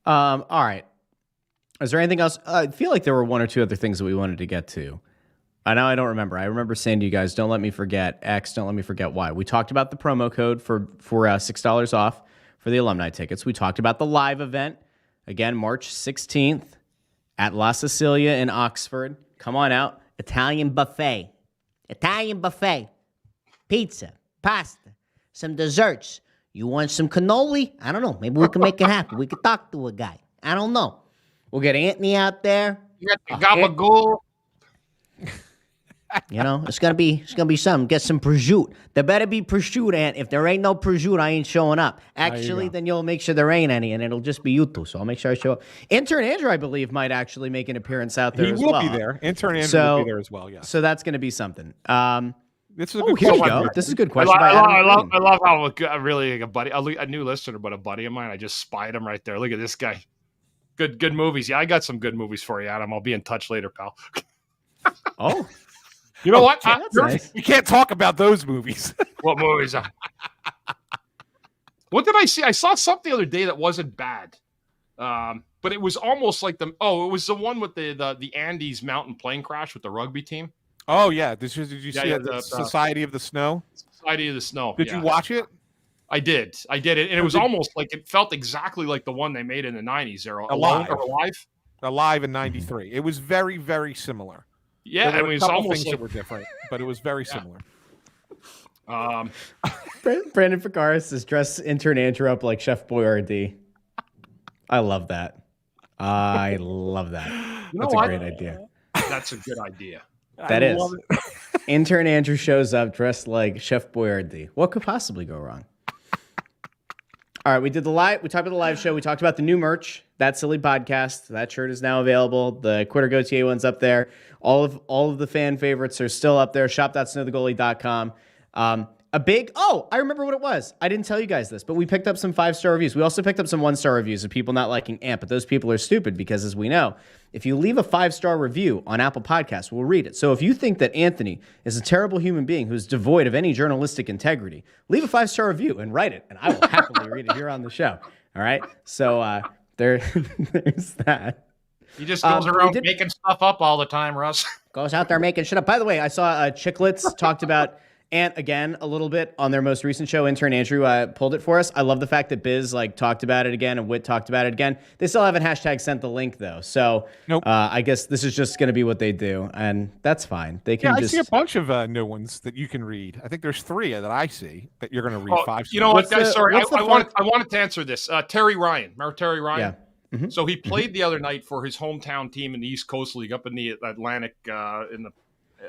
All right. Is there anything else? I feel like there were one or two other things that we wanted to get to. I don't remember. I remember saying to you guys, don't let me forget X, don't let me forget Y. We talked about the promo code for $6 off for the alumni tickets. We talked about the live event, again, March 16th at La Sicilia in Oxford. Come on out. Italian buffet. Pizza, pasta, some desserts. You want some cannoli? I don't know. Maybe we can make it happen. We could talk to a guy. I don't know. We'll get Anthony out there. You got the gabagool. It's gonna be something. Get some prosciutto. There better be prosciutto, Ant. If there ain't no prosciutto, I ain't showing up. Actually, then you'll make sure there ain't any, and it'll just be you two. So I'll make sure I show up. Intern Andrew, I believe, might actually make an appearance out there. He will be there. Intern Andrew will be there as well. Yeah. So that's gonna be something. This is a good here we question. go. This is a good question. I love how really a buddy, a new listener, but a buddy of mine. I just spied him right there. Look at this guy. Good movies. Yeah, I got some good movies for you, Adam. I'll be in touch later, pal. Oh. You know what? That's nice. We can't talk about those movies. What movies? What did I see? I saw something the other day that wasn't bad. But it was almost like it was the one with the Andes mountain plane crash with the rugby team. Oh, yeah. Did you see it? the Society of the Snow? Society of the Snow. Did you watch it? I did. And it was almost like it felt exactly like the one they made in the 90s. They're Alive in 93. It was very, very similar. Yeah, there were it was a couple almost things that were different, but it was very similar. Brandon Ficaris says, dress intern Andrew up like Chef Boyardee. I love that. That's a great idea. That's a good idea. That is. Intern Andrew shows up dressed like Chef Boyardee. What could possibly go wrong? All right, we talked about the live show. We talked about the new merch, That Silly Podcast. That shirt is now available. The Quitter Gautier one's up there. All of the fan favorites are still up there. Shop.snowthegoalie.com. I remember what it was. I didn't tell you guys this, but we picked up some 5-star reviews. We also picked up some 1-star reviews of people not liking Ant, but those people are stupid because, as we know, if you leave a 5-star review on Apple Podcasts, we'll read it. So if you think that Anthony is a terrible human being who's devoid of any journalistic integrity, leave a 5-star review and write it, and I will happily read it here on the show. All right? So there's that. He just goes around making stuff up all the time, Russ. Goes out there making shit up. By the way, I saw Chicklets talked about Ant again a little bit on their most recent show. Intern Andrew pulled it for us. I love the fact that Biz talked about it again and Whit talked about it again. They still haven't sent the link though, so nope. I guess this is just going to be what they do, and that's fine. They can. I see a bunch of new ones that you can read. I think there's 3 that I see that you're going to read 5. You know what, guys? Sorry, I wanted to answer this. Terry Ryan, remember Terry Ryan? Yeah. Mm-hmm. So he played the other night for his hometown team in the East Coast League up in the Atlantic, in the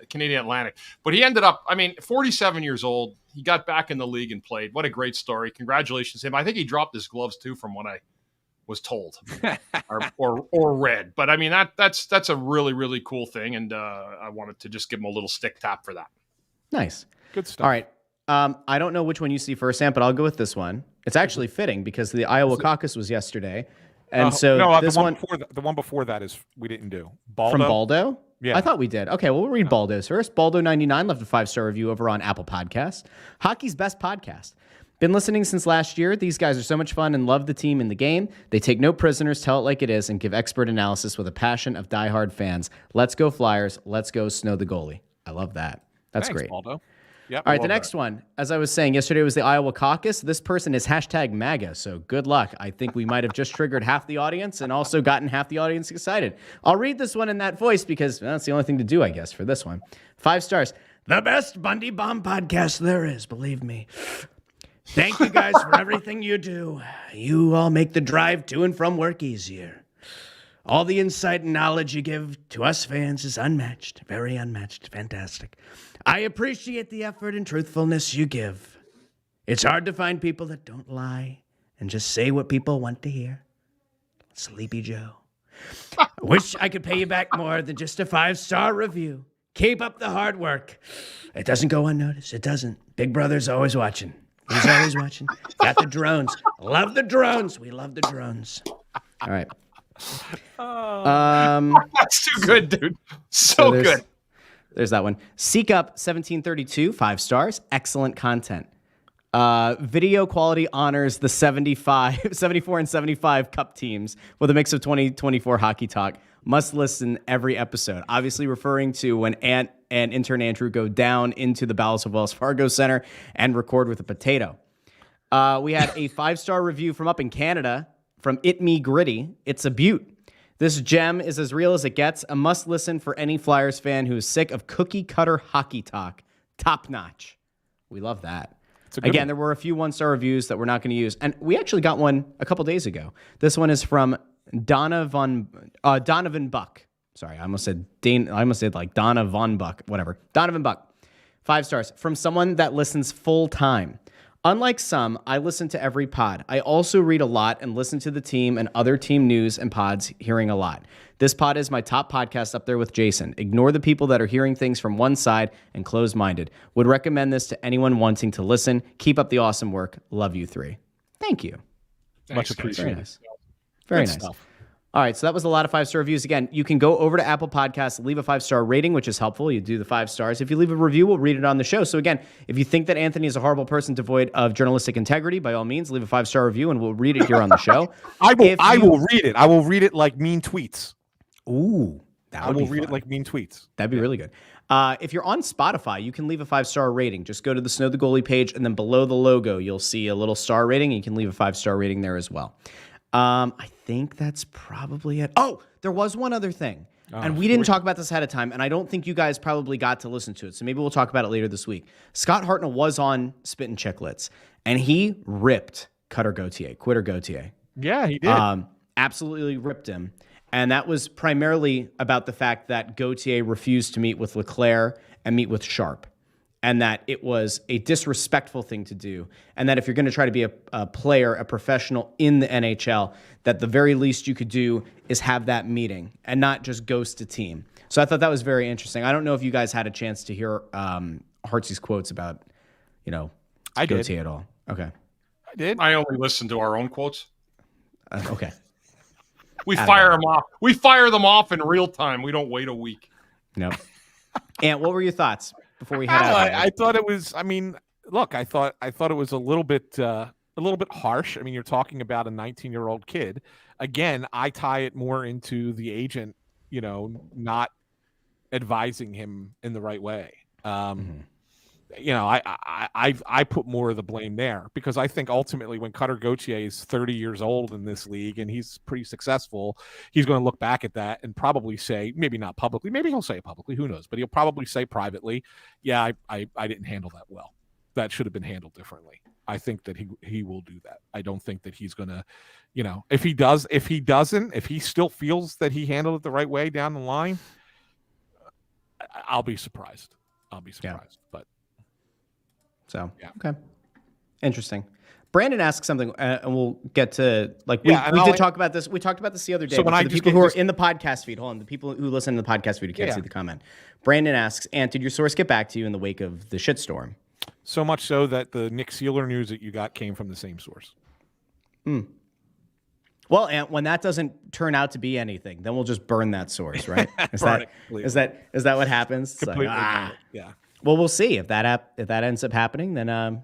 Canadian Atlantic. But he ended up, 47 years old. He got back in the league and played. What a great story. Congratulations to him. I think he dropped his gloves too from what was told or read. But I mean, that's a really, really cool thing. And I wanted to just give him a little stick tap for that. Nice. Good stuff. All right. I don't know which one you see first, Sam, but I'll go with this one. It's actually fitting because the Iowa caucus was yesterday. And so this the one before that is we didn't do. Baldo? From Baldo? Yeah. I thought we did. Okay, well, we'll read Baldo's first. Baldo99 left a 5-star review over on Apple Podcasts. Hockey's best podcast. Been listening since last year. These guys are so much fun and love the team in the game. They take no prisoners, tell it like it is, and give expert analysis with a passion of diehard fans. Let's go Flyers. Let's go Snow the Goalie. I love that. That's Thanks, great. Baldo. Yep, All right, the next one, as I was saying, yesterday was the Iowa caucus. This person is hashtag MAGA, so good luck. I think we might have just triggered half the audience and also gotten half the audience excited. I'll read this one in that voice because that's the only thing to do, I guess, for this one. 5 stars. The best Bundy Bomb podcast there is, believe me. Thank you guys for everything you do. You all make the drive to and from work easier. All the insight and knowledge you give to us fans is unmatched, very unmatched, fantastic. I appreciate the effort and truthfulness you give. It's hard to find people that don't lie and just say what people want to hear. Sleepy Joe. Wish I could pay you back more than just a 5-star review. Keep up the hard work. It doesn't go unnoticed. It doesn't. Big Brother's always watching. He's always watching. Got the drones. Love the drones. We love the drones. All right. That's too good, dude. So good. There's that one. Seek Up 1732, 5 stars. Excellent content. Video quality honors the 74 and 75 cup teams with a mix of 2024 hockey talk. Must listen every episode. Obviously referring to when Ant and intern Andrew go down into the bowels of Wells Fargo Center and record with a potato. We had a 5-star review from up in Canada from It Me Gritty. It's a beaut. This gem is as real as it gets. A must listen for any Flyers fan who is sick of cookie cutter hockey talk. Top notch. We love that. Again, there were a few 1-star reviews that we're not going to use. And we actually got one a couple days ago. This one is from Donovan Buck. Sorry, I almost said like Donna Von Buck, whatever. Donovan Buck. 5 stars. From someone that listens full time. Unlike some, I listen to every pod. I also read a lot and listen to the team and other team news and pods, hearing a lot. This pod is my top podcast up there with Jason. Ignore the people that are hearing things from one side and closed-minded. Would recommend this to anyone wanting to listen. Keep up the awesome work. Love you 3. Thank you. Much appreciated. Very nice. Very nice. Stuff. All right, so that was a lot of 5-star reviews. Again, you can go over to Apple Podcasts, leave a 5-star rating, which is helpful. You do the 5 stars. If you leave a review, we'll read it on the show. So again, if you think that Anthony is a horrible person devoid of journalistic integrity, by all means, leave a 5-star review and we'll read it here on the show. I will read it. I will read it like mean tweets. Ooh, I will read it like mean tweets. That'd be really good. If you're on Spotify, you can leave a 5-star rating. Just go to the Snow the Goalie page, and then below the logo, you'll see a little star rating, and you can leave a 5-star rating there as well. I think that's probably it. Oh, there was one other thing. And we didn't talk about this ahead of time, and I don't think you guys probably got to listen to it. So maybe we'll talk about it later this week. Scott Hartnell was on Spit and Chicklets, and he ripped Quitter Gauthier. Yeah, he did. Absolutely ripped him. And that was primarily about the fact that Gauthier refused to meet with Leclerc and meet with Sharp. And that it was a disrespectful thing to do. And that if you're going to try to be a player, a professional in the NHL, that the very least you could do is have that meeting and not just ghost a team. So I thought that was very interesting. I don't know if you guys had a chance to hear Hartsy's quotes about, Gauthier at all. Okay. I did. I only listened to our own quotes. Okay. We fire them off. We fire them off in real time. We don't wait a week. No. Ant, what were your thoughts before we head out? I thought it was. I mean, look, I thought it was a little bit harsh. I mean, you're talking about a 19-year-old kid. Again, I tie it more into the agent, not advising him in the right way. I put more of the blame there because I think ultimately when Cutter Gauthier is 30 years old in this league and he's pretty successful, he's going to look back at that and probably say, maybe not publicly, maybe he'll say it publicly, who knows, but he'll probably say privately, yeah, I didn't handle that well. That should have been handled differently. I think that he will do that. I don't think that he's going to, if he still feels that he handled it the right way down the line, I'll be surprised. But. So, yeah. Okay. Interesting. Brandon asked something, and we'll get to we did talk about this. We talked about this the other day. So when for I the just people get who are this- in the podcast feed, hold on, the people who listen to the podcast feed who can't see the comment. Brandon asks, "Ant, did your source get back to you in the wake of the shitstorm?" So much so that the Nick Seeler news that you got came from the same source. Well, Ant, when that doesn't turn out to be anything, then we'll just burn that source, right? Is that what happens? It's like, Completely. Yeah. Well, we'll see if that ends up happening. Then then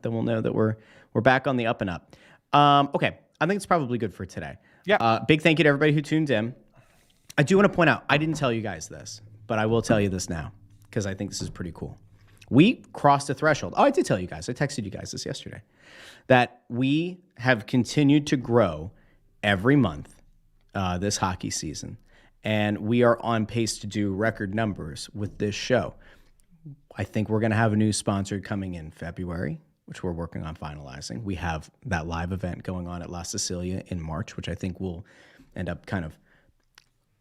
we'll know that we're back on the up and up. Okay, I think it's probably good for today. Yeah. Big thank you to everybody who tuned in. I do want to point out, I didn't tell you guys this, but I will tell you this now because I think this is pretty cool. We crossed a threshold. Oh, I did tell you guys. I texted you guys this yesterday. That we have continued to grow every month this hockey season. And we are on pace to do record numbers with this show. I think we're going to have a new sponsor coming in February, which we're working on finalizing. We have that live event going on at La Sicilia in March, which I think will end up kind of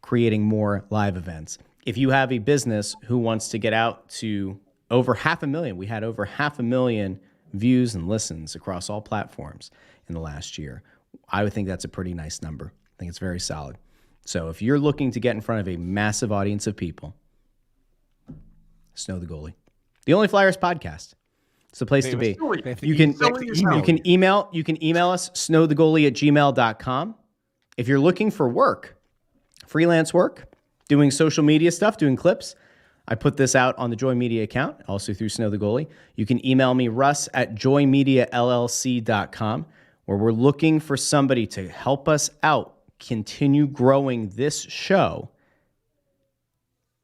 creating more live events. If you have a business who wants to get out to over 500,000, we had over 500,000 views and listens across all platforms in the last year. I would think that's a pretty nice number. I think it's very solid. So if you're looking to get in front of a massive audience of people, Snow the Goalie, the only Flyers podcast. It's the place to be. You can email us snowthegoalie@gmail.com. If you're looking for work, freelance work, doing social media stuff, doing clips, I put this out on the Joy Media account, also through Snow the Goalie. You can email me, russ@joymediallc.com, where we're looking for somebody to help us out, continue growing this show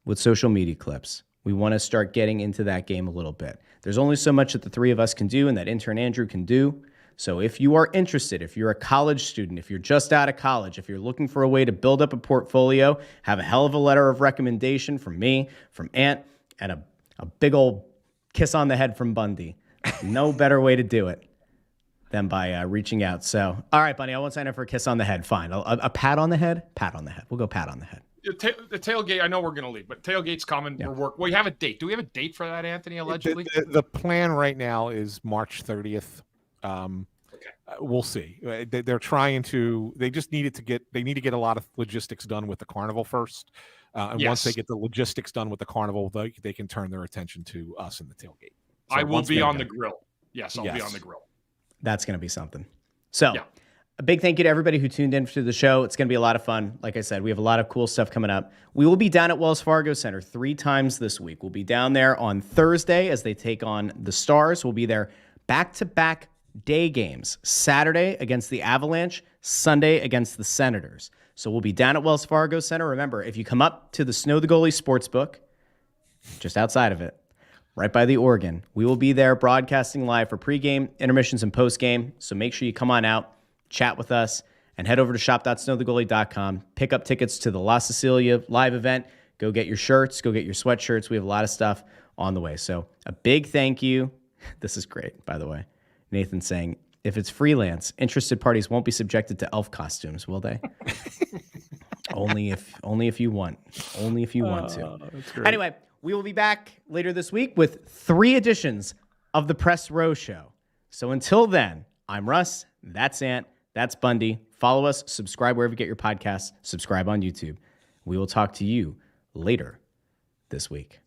with social media clips. We want to start getting into that game a little bit. There's only so much that the three of us can do and that intern Andrew can do. So if you are interested, if you're a college student, if you're just out of college, if you're looking for a way to build up a portfolio, have a hell of a letter of recommendation from me, from Ant, and a big old kiss on the head from Bundy, no better way to do it than by reaching out. So, all right, Bundy, I won't sign up for a kiss on the head. Fine. A pat on the head? Pat on the head. We'll go pat on the head. The tailgate, I know we're going to leave, but tailgate's coming. Yeah. We have a date. Do we have a date for that, Anthony, allegedly? The plan right now is March 30th. We'll see. They're trying to. They just need to get a lot of logistics done with the carnival first, and once they get the logistics done with the carnival, they can turn their attention to us in the tailgate. So I will be on the grill. Yes, I'll be on the grill. That's going to be something. So, a big thank you to everybody who tuned in to the show. It's going to be a lot of fun. Like I said, we have a lot of cool stuff coming up. We will be down at Wells Fargo Center 3 times this week. We'll be down there on Thursday as they take on the Stars. We'll be there back-to-back day games. Saturday against the Avalanche, Sunday against the Senators. So we'll be down at Wells Fargo Center. Remember, if you come up to the Snow the Goalie Sportsbook, just outside of it, right by the Oregon, we will be there broadcasting live for pregame, intermissions, and postgame. So make sure you come on out, chat with us, and head over to shop.snowthegoalie.com. Pick up tickets to the La Sicilia live event. Go get your shirts. Go get your sweatshirts. We have a lot of stuff on the way. So a big thank you. This is great, by the way. Nathan saying, if it's freelance, interested parties won't be subjected to elf costumes, will they? only if you want. Only if you want to. Anyway, we will be back later this week with 3 editions of the Press Row Show. So until then, I'm Russ. That's Ant. That's Bundy. Follow us. Subscribe wherever you get your podcasts. Subscribe on YouTube. We will talk to you later this week.